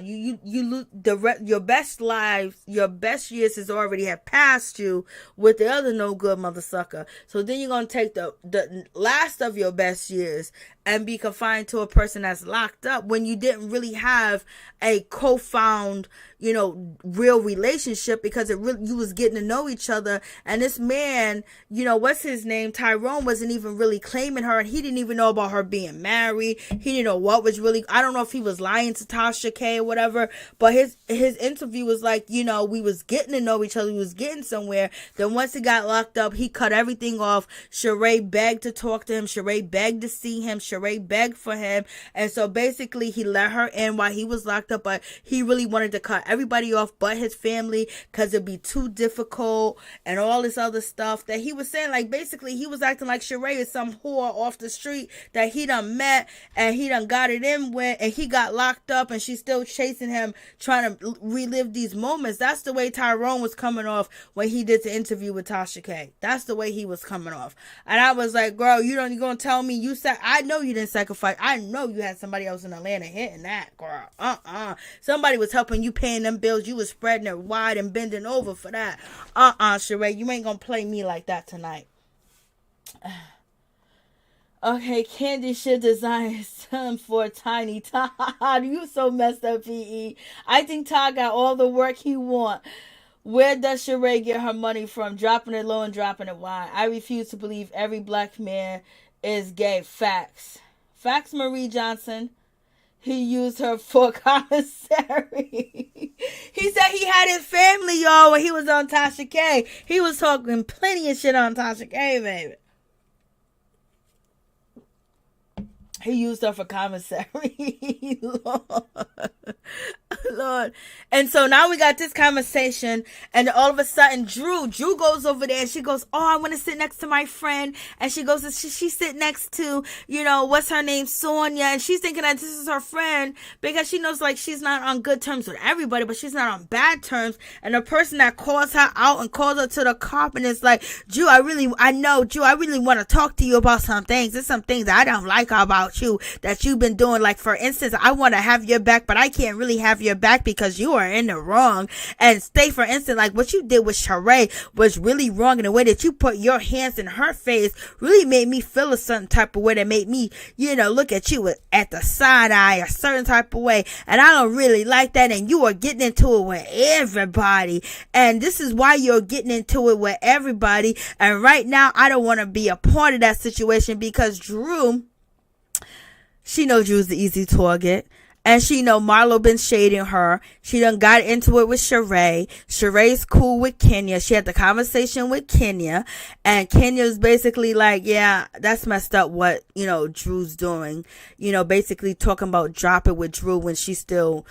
you your best lives, your best years has already have passed you with the other no good mother sucker. So then you're going to take the last of your best years and be confined to a person that's locked up when you didn't really have a co-found, real relationship, because you was getting to know each other. And this man, what's his name? Tyrone wasn't even really claiming her, and he didn't even know about her being married. He didn't know what was really, I don't know if he was lying to Tasha K or whatever, but his interview was like, we was getting to know each other. We was getting somewhere. Then once he got locked up, he cut everything off. Shereé begged to talk to him. Shereé begged to see him. Shereé begged for him. And so basically he let her in while he was locked up, but he really wanted to cut everybody off but his family because it'd be too difficult and all this other stuff that he was saying. Like, basically he was acting like Shereé is some whore off the street that he done met and he done got it in with, and he got locked up and she's still chasing him, trying to relive these moments. That's the way Tyrone was coming off when he did the interview with Tasha K. That's the way he was coming off. And I was like, girl, you gonna tell me you said, I know you didn't sacrifice. I know you had somebody else in Atlanta hitting that, girl. Somebody was helping you paying them bills. You was spreading it wide and bending over for that. Shereé, you ain't gonna play me like that tonight. Okay, Kandi should design some for Tiny Todd. You so messed up, PE. I think Todd got all the work he want. Where does Shereé get her money from? Dropping it low and dropping it wide. I refuse to believe every black man is gay. Facts. Facts, Marie Johnson. He used her for commissary. He said he had his family, y'all, when he was on Tasha K. He was talking plenty of shit on Tasha K, baby. He used her for commissary. Lord. And so now we got this conversation, and all of a sudden Drew goes over there and she goes, I want to sit next to my friend. And she goes, she sit next to, what's her name? Sanya. And she's thinking that this is her friend because she knows, like, she's not on good terms with everybody, but she's not on bad terms. And the person that calls her out and calls her to the cop and is like, Drew, I really want to talk to you about some things. There's some things I don't like about you that you've been doing. Like, for instance, I want to have your back, but I can't really have your back because you are in the wrong. And say, for instance, like what you did with Shereé was really wrong, in the way that you put your hands in her face really made me feel a certain type of way that made me, look at you at the side eye a certain type of way. And I don't really like that. And you are getting into it with everybody. And this is why you're getting into it with everybody. And right now, I don't want to be a part of that situation because Drew, she knows Drew's the easy target. And she know Marlo been shading her. She done got into it with Shereé. Shereé's cool with Kenya. She had the conversation with Kenya. And Kenya's basically like, yeah, that's messed up what, Drew's doing. Basically talking about drop it with Drew when she still,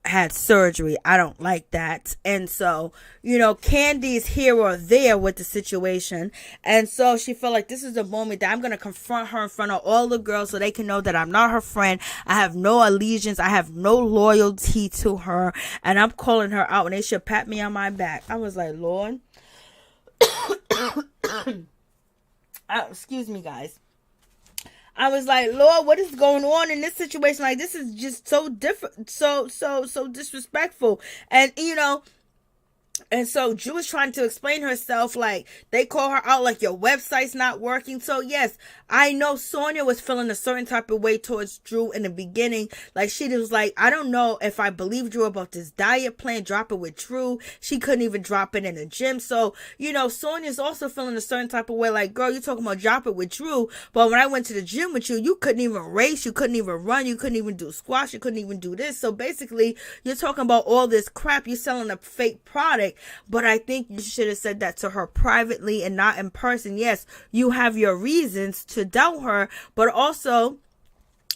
had surgery. I don't like that. And so, Kandi's here or there with the situation. And so she felt like this is the moment that I'm going to confront her in front of all the girls so they can know that I'm not her friend. I have no allegiance. I have no loyalty to her. And I'm calling her out and they should pat me on my back. I was like, Lord. Excuse me, guys. I was like, Lord, what is going on in this situation? Like, this is just so different, so disrespectful. And, And so Drew is trying to explain herself, like they call her out, like your website's not working. So yes, I know Sanya was feeling a certain type of way towards Drew in the beginning. Like she was like, I don't know if I believe Drew about this diet plan, drop it with Drew. She couldn't even drop it in the gym. So, you know, Sonya's also feeling a certain type of way, like, girl, you talking about drop it with Drew, but when I went to the gym with you, you couldn't even race, you couldn't even run, you couldn't even do squash, you couldn't even do this. So basically, you're talking about all this crap, you're selling a fake product. But I think you should have said that to her privately and not in person. Yes, you have your reasons to doubt her, but also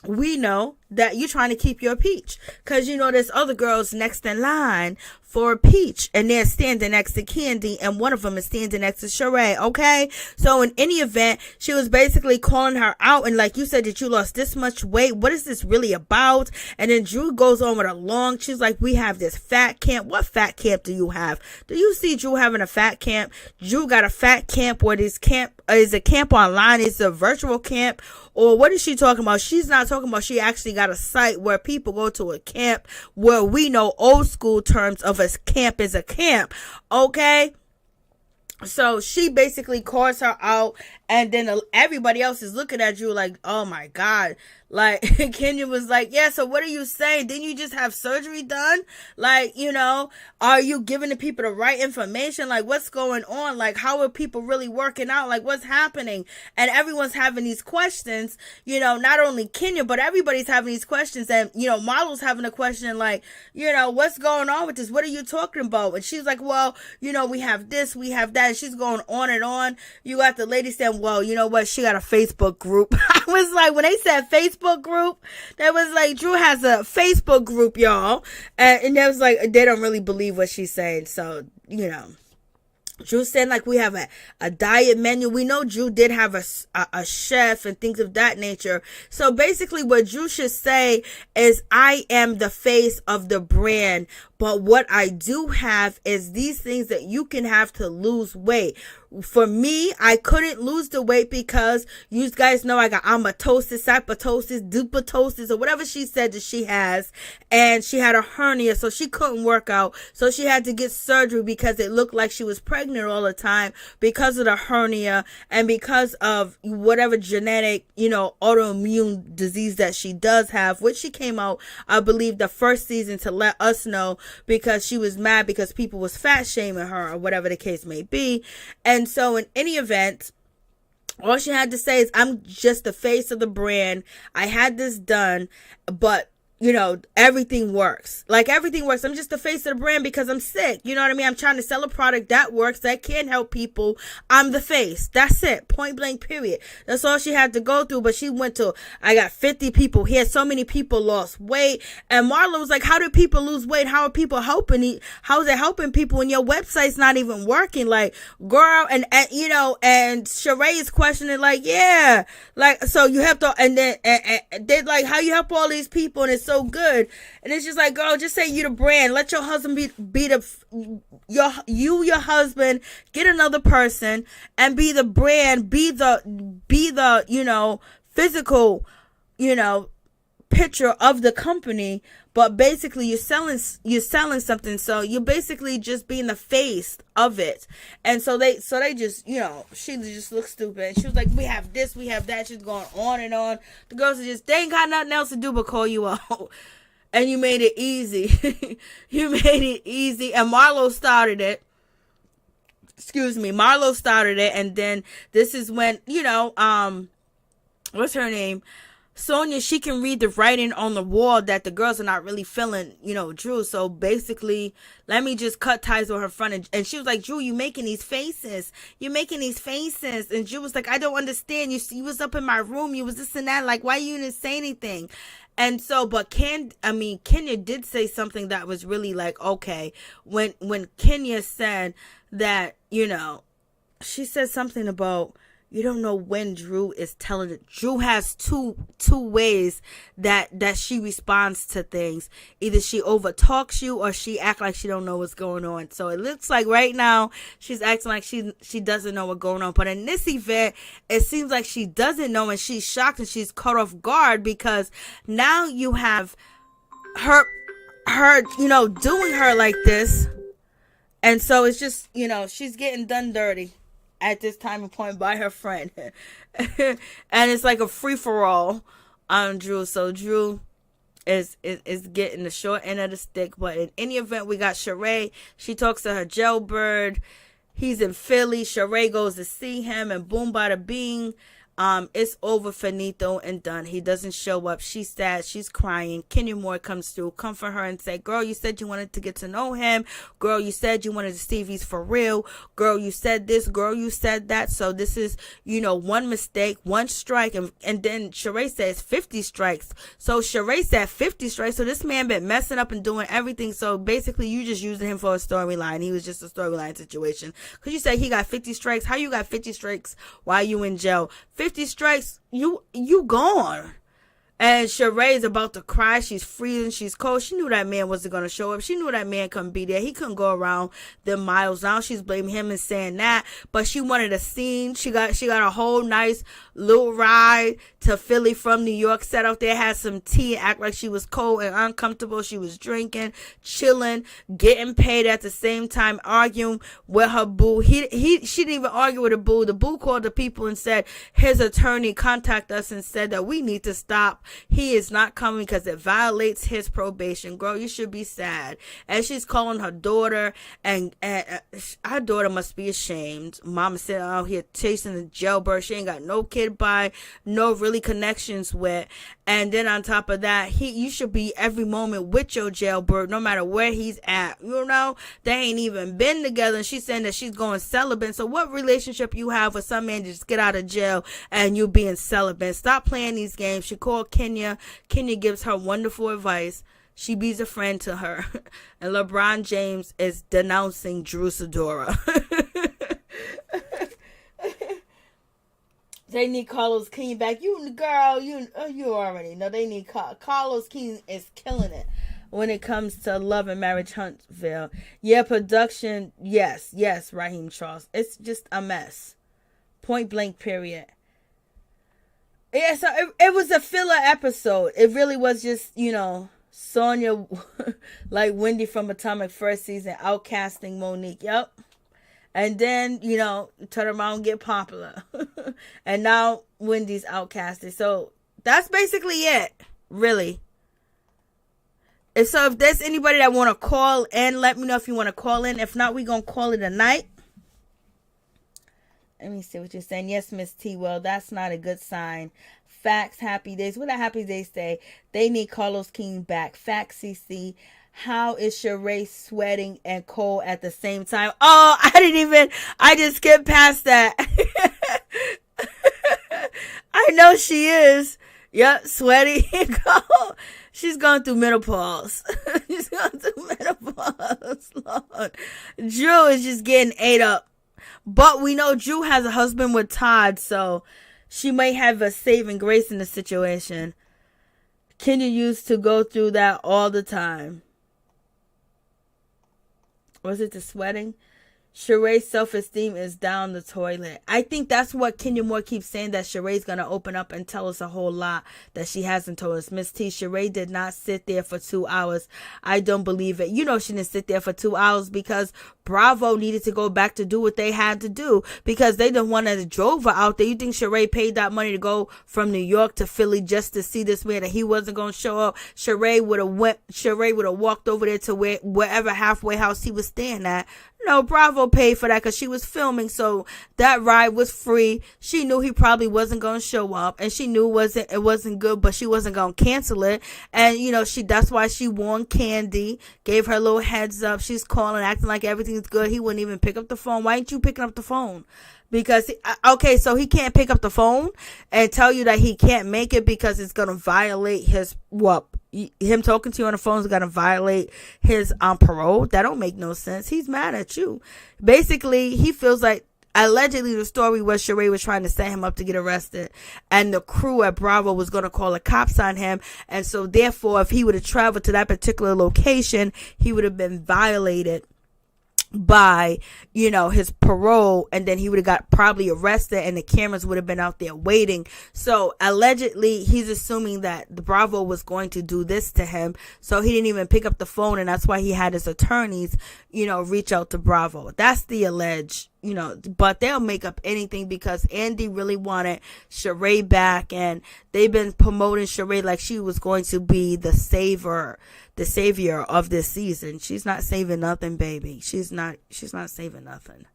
we know that you're trying to keep your peach, because you know there's other girls next in line for a peach, and they're standing next to Kandi, and one of them is standing next to Shereé. Okay, so in any event, she was basically calling her out, and like, you said that you lost this much weight, what is this really about? And then Drew goes on with she's like, we have this fat camp. What fat camp do you have? Do you see Drew having a fat camp? Drew got a fat camp where this camp is a camp online, it's a virtual camp, or what is she talking about? She's not talking about, she actually got a site where people go to a camp, where we know old school terms of a camp is a camp. Okay, so she basically calls her out, and then everybody else is looking at you like, oh my god. Like, Kenya was like, yeah, so what are you saying? Didn't you just have surgery done? Like, you know, are you giving the people the right information? Like, what's going on? Like, how are people really working out? Like, what's happening? And everyone's having these questions, you know, not only Kenya, but everybody's having these questions. And, you know, Marlo's having a question like, you know, what's going on with this? What are you talking about? And she's like, well, you know, we have this, we have that. And she's going on and on. You got the lady saying, well, you know what? She got a Facebook group. I was like, when they said Facebook group, that was like, Drew has a Facebook group, y'all, and that was like, they don't really believe what she's saying. So, you know, Drew said like, we have a diet menu. We know Drew did have a chef and things of that nature. So basically what Drew should say is, I am the face of the brand, but what I do have is these things that you can have to lose weight. For me, I couldn't lose the weight because you guys know I got amatosis, sapatosis, dupatosis, or whatever she said that she has. And she had a hernia, so she couldn't work out. So she had to get surgery because it looked like she was pregnant all the time because of the hernia and because of whatever genetic, you know, autoimmune disease that she does have, which she came out, I believe, the first season to let us know, because she was mad because people was fat shaming her or whatever the case may be. And so in any event, all she had to say is, I'm just the face of the brand. I had this done, but you know, everything works. Like, everything works. I'm just the face of the brand because I'm sick. You know what I mean? I'm trying to sell a product that works, that can help people. I'm the face. That's it. Point blank, period. That's all she had to go through. But she went to, I got 50 people here. So many people lost weight. And Marlo was like, how do people lose weight? How are people helping? How is it helping people when your website's not even working? Like, girl, and you know, and Shereé is questioning, like, yeah. Like, so you have to, and then and they're like, how you help all these people? And it's so good. And it's just like, girl, just say you the brand. Let your husband be your husband, get another person and be the brand, be the, you know, physical, you know, picture of the company. But basically you're selling something, so you're basically just being the face of it. And so they just, you know, she just looks stupid. She was like, we have this, we have that. She's going on and on. The girls are just, they ain't got nothing else to do but call you out. And you made it easy. You made it easy. And Marlo started it. Marlo started it. And then this is when, you know, what's her name? Sanya, she can read the writing on the wall that the girls are not really feeling, you know, Drew. So basically, let me just cut ties with her friend. And she was like, Drew, you making these faces. You're making these faces. And Drew was like, I don't understand. You was up in my room. You was this and that. Like, why you didn't say anything? And so, but Kenya did say something that was really like, okay. When Kenya said that, you know, she said something about, you don't know when Drew is telling it. Drew has two ways that she responds to things. Either she overtalks you or she act like she don't know what's going on. So it looks like right now she's acting like she doesn't know what's going on. But in this event, it seems like she doesn't know, and she's shocked and she's caught off guard because now you have her, you know, doing her like this. And so it's just, she's getting done dirty at this time and point by her friend. And it's like a free-for-all on Drew. So Drew is getting the short end of the stick. But in any event, we got Shereé. She talks to her jailbird. He's in Philly. Shereé goes to see him, and boom, bada bing. It's over, finito and done. He doesn't show up. She's sad. She's crying. Kenya Moore comes through, comfort her and say, girl, you said you wanted to get to know him. Girl, you said you wanted to see if he's for real. Girl, you said this. Girl, you said that. So this is, one mistake, one strike. And then Shereé says 50 strikes. So Shereé said 50 strikes. So this man been messing up and doing everything. So basically you just using him for a storyline. He was just a storyline situation. Because you said he got 50 strikes. How you got 50 strikes while you in jail? 50 strikes, you gone. And Shereé is about to cry. She's freezing. She's cold. She knew that man wasn't going to show up. She knew that man couldn't be there. He couldn't go around the miles. Now she's blaming him and saying that. But she wanted a scene. She got a whole nice little ride to Philly from New York. Sat out there, had some tea, act like she was cold and uncomfortable. She was drinking, chilling, getting paid at the same time, arguing with her boo. She didn't even argue with the boo. The boo called the people and said his attorney contacted us and said that we need to stop. He is not coming because it violates his probation. Girl, you should be sad. And she's calling her daughter, and her daughter must be ashamed. Mama said out here chasing the jailbird. She ain't got no kid by, no really connections with. And then on top of that, you should be every moment with your jailbird, no matter where he's at. They ain't even been together. And she's saying that she's going celibate. So what relationship you have with some man to just get out of jail and you being celibate? Stop playing these games. She called Kenya. Kenya gives her wonderful advice. She be's a friend to her. And LeBron James is denouncing Drew Sidora. They need Carlos King back. You already know they need Carlos King is killing it when it comes to Love and Marriage Huntsville. Yeah, production. Yes, Raheem Charles. It's just a mess. Point blank, period. Yeah, so it was a filler episode. It really was just, Sanya, like Wendy from Atomic first season, outcasting Monique. Yep. And then, turn around and get popular. And now Wendy's outcasted. So that's basically it, really. And so if there's anybody that want to call in, let me know if you want to call in. If not, we're going to call it a night. Let me see what you're saying. Yes, Miss T. Well, that's not a good sign. Facts, happy days. What do happy days say? They need Carlos King back. Facts, CC. How is Shereé sweating and cold at the same time? Oh, I just skipped past that. I know she is. Yep, sweaty and cold. She's going through menopause. She's going through menopause. Lord. Drew is just getting ate up. But we know Drew has a husband with Todd, so she may have a saving grace in the situation. Kenya used to go through that all the time. Was it the sweating? Shereé's self-esteem is down the toilet. I think that's what Kenya Moore keeps saying, that Shereé's going to open up and tell us a whole lot that she hasn't told us. Miss T, Shereé did not sit there for 2 hours. I don't believe it. She didn't sit there for 2 hours because Bravo needed to go back to do what they had to do because they didn't want to drove her out there. You think Shereé paid that money to go from New York to Philly just to see this man and he wasn't going to show up? Shereé would have walked over there to wherever halfway house he was staying at. No, Bravo paid for that because she was filming, so that ride was free. She knew he probably wasn't going to show up, and she knew it wasn't good, but she wasn't going to cancel it. And that's why she warned Candy, gave her a little heads up. She's calling, acting like everything's good. He wouldn't even pick up the phone. Why ain't you picking up the phone? Because, so he can't pick up the phone and tell you that he can't make it because it's going to violate him talking to you on the phone is going to violate his parole. That don't make no sense. He's mad at you. Basically, he feels like, allegedly the story was Shereé was trying to set him up to get arrested, and the crew at Bravo was going to call the cops on him. And so therefore, if he would have traveled to that particular location, he would have been violated by, his parole, and then he would have got probably arrested and the cameras would have been out there waiting. So allegedly he's assuming that the Bravo was going to do this to him, so he didn't even pick up the phone, and that's why he had his attorneys reach out to Bravo. That's the alleged, but they'll make up anything because Andy really wanted Shereé back, and they've been promoting Shereé like she was going to be the savior of this season. She's not saving nothing, baby. She's not saving nothing.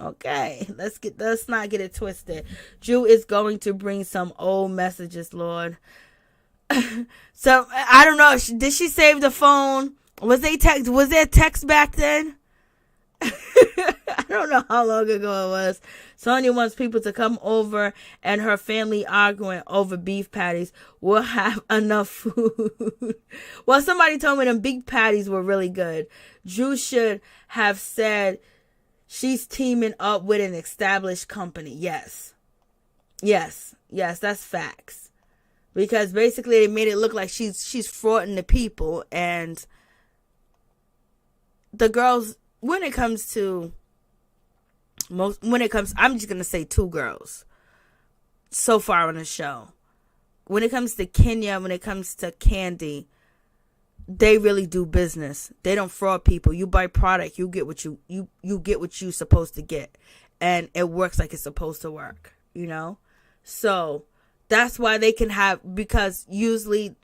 Okay, let's not get it twisted. Drew is going to bring some old messages, Lord. So I don't know. Did she save the phone? Was there text back then? I don't know how long ago it was. Sanya wants people to come over and her family arguing over beef patties. We'll have enough food. Well, somebody told me them beef patties were really good. Drew should have said she's teaming up with an established company. Yes, that's facts. Because basically they made it look like she's frauding the people, and the girls, I'm just going to say two girls so far on the show. When it comes to Kenya, when it comes to Kandi, they really do business. They don't fraud people. You buy product, you get what you get what you're supposed to get. And it works like it's supposed to work, So that's why they can have, because usually,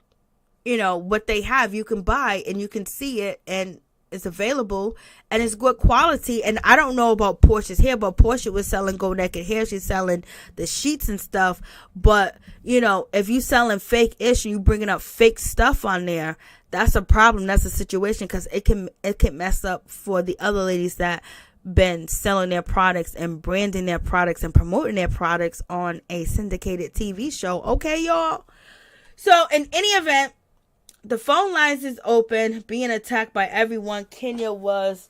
what they have, you can buy and you can see it and it's available and it's good quality. And I don't know about Porsha's hair, but Porsha was selling Go Naked hair. She's selling the sheets and stuff. But, if you selling fake-ish and you bringing up fake stuff on there, that's a problem. That's a situation, because it can mess up for the other ladies that been selling their products and branding their products and promoting their products on a syndicated TV show. Okay, y'all? So in any event, the phone lines is open, being attacked by everyone. Kenya was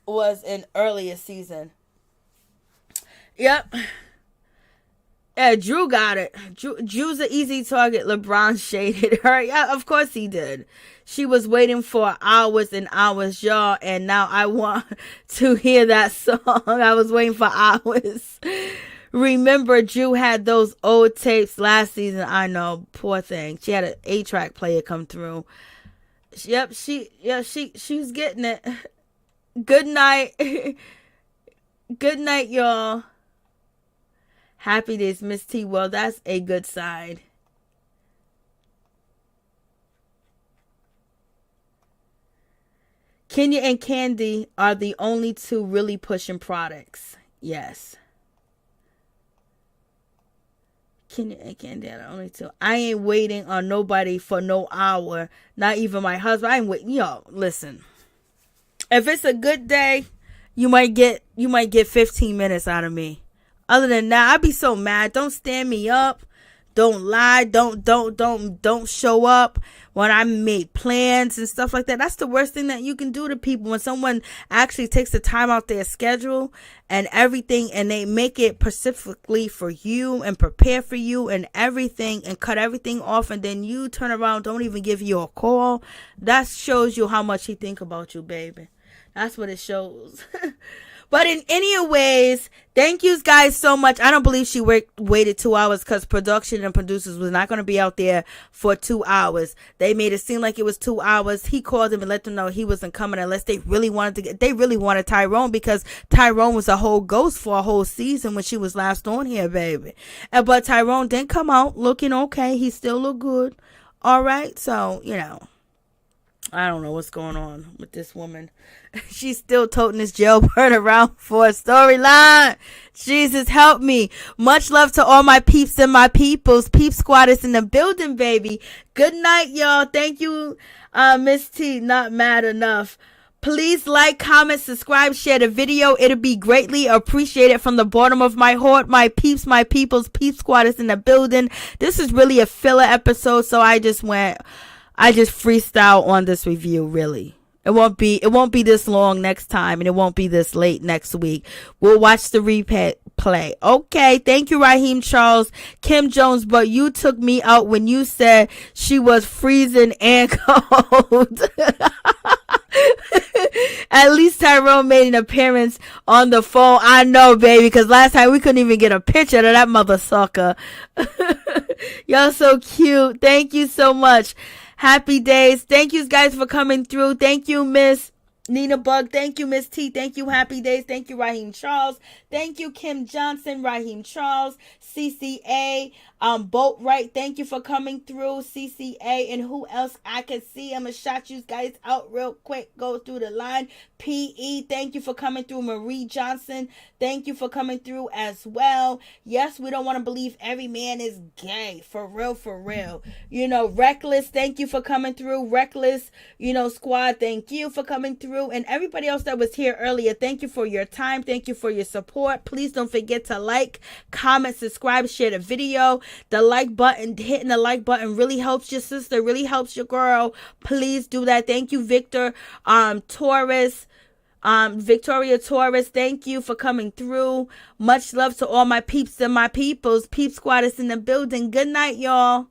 in earlier season. Yep. Yeah, Drew got it. Drew's an easy target. LeBron shaded her. Yeah, of course he did. She was waiting for hours and hours, y'all, and now I want to hear that song. I was waiting for hours. Remember, Drew had those old tapes last season. I know, poor thing. She had an 8-track player come through. Yep, she was getting it. Good night. Good night, y'all. Happy days, Miss T. Well, that's a good sign. Kenya and Kandi are the only two really pushing products. Yes. Kenya and Kandi are the only two. I ain't waiting on nobody for no hour. Not even my husband. I ain't waiting. Yo, listen. If it's a good day, you might get 15 minutes out of me. Other than that, I'd be so mad. Don't stand me up. Don't lie. Don't show up when I made plans and stuff like that. That's the worst thing that you can do to people, when someone actually takes the time out their schedule and everything, and they make it specifically for you and prepare for you and everything, and cut everything off, and then you turn around, don't even give you a call. That shows you how much he think about you, baby. That's what it shows. But in any ways, thank you guys so much. I don't believe she waited 2 hours, because production and producers was not going to be out there for 2 hours. They made it seem like it was 2 hours. He called them and let them know he wasn't coming unless they really wanted Tyrone, because Tyrone was a whole ghost for a whole season when she was last on here, baby. But Tyrone didn't come out looking okay. He still looked good. All right. So, I don't know what's going on with this woman. She's still toting this jailbird around for a storyline. Jesus, help me. Much love to all my peeps and my peoples. Peep Squad is in the building, baby. Good night, y'all. Thank you, Miss T. Not mad enough. Please like, comment, subscribe, share the video. It'll be greatly appreciated from the bottom of my heart. My peeps, my peoples. Peep Squad is in the building. This is really a filler episode, so I just freestyle on this review, really. It won't be this long next time, and it won't be this late next week. We'll watch the replay. Okay, thank you, Raheem Charles. Kim Jones, but you took me out when you said she was freezing and cold. At least Tyrone made an appearance on the phone. I know, baby, because last time we couldn't even get a picture of that mother sucker. Y'all so cute. Thank you so much. Happy days. Thank you guys for coming through. Thank you, Miss Nina Bug. Thank you, Miss T. Thank you, Happy Days. Thank you, Raheem Charles. Thank you, Kim Johnson, Raheem Charles, CCA, Boatwright. Thank you for coming through, CCA. And who else I can see? I'm going to shout you guys out real quick. Go through the line. PE, thank you for coming through. Marie Johnson, thank you for coming through as well. Yes, we don't want to believe every man is gay. For real, for real. You know, Reckless, thank you for coming through. Reckless, you know, squad, thank you for coming through. And everybody else that was here earlier, thank you for your time. Thank you for your support. Please don't forget to like, comment, subscribe, share the video. The like button, hitting the like button really helps your sister, really helps your girl. Please do that. Thank you, Victor Torres. Victoria Torres, thank you for coming through. Much love to all my peeps and my peoples. Peep Squad is in the building. Good night, y'all.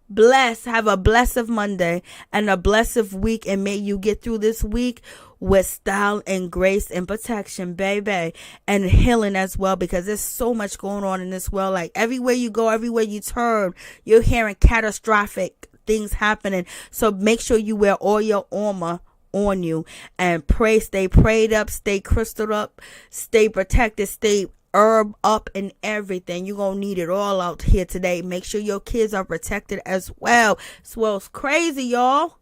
Bless. Have a blessed Monday and a blessed week. And may you get through this week with style and grace and protection, baby. And healing as well, because there's so much going on in this world. Like everywhere you go, everywhere you turn, you're hearing catastrophic things happening. So make sure you wear all your armor on you and pray. Stay prayed up, stay crystaled up, stay protected, stay herb up and everything. You're gonna need it all out here today. Make sure your kids are protected as well. This world's crazy, y'all.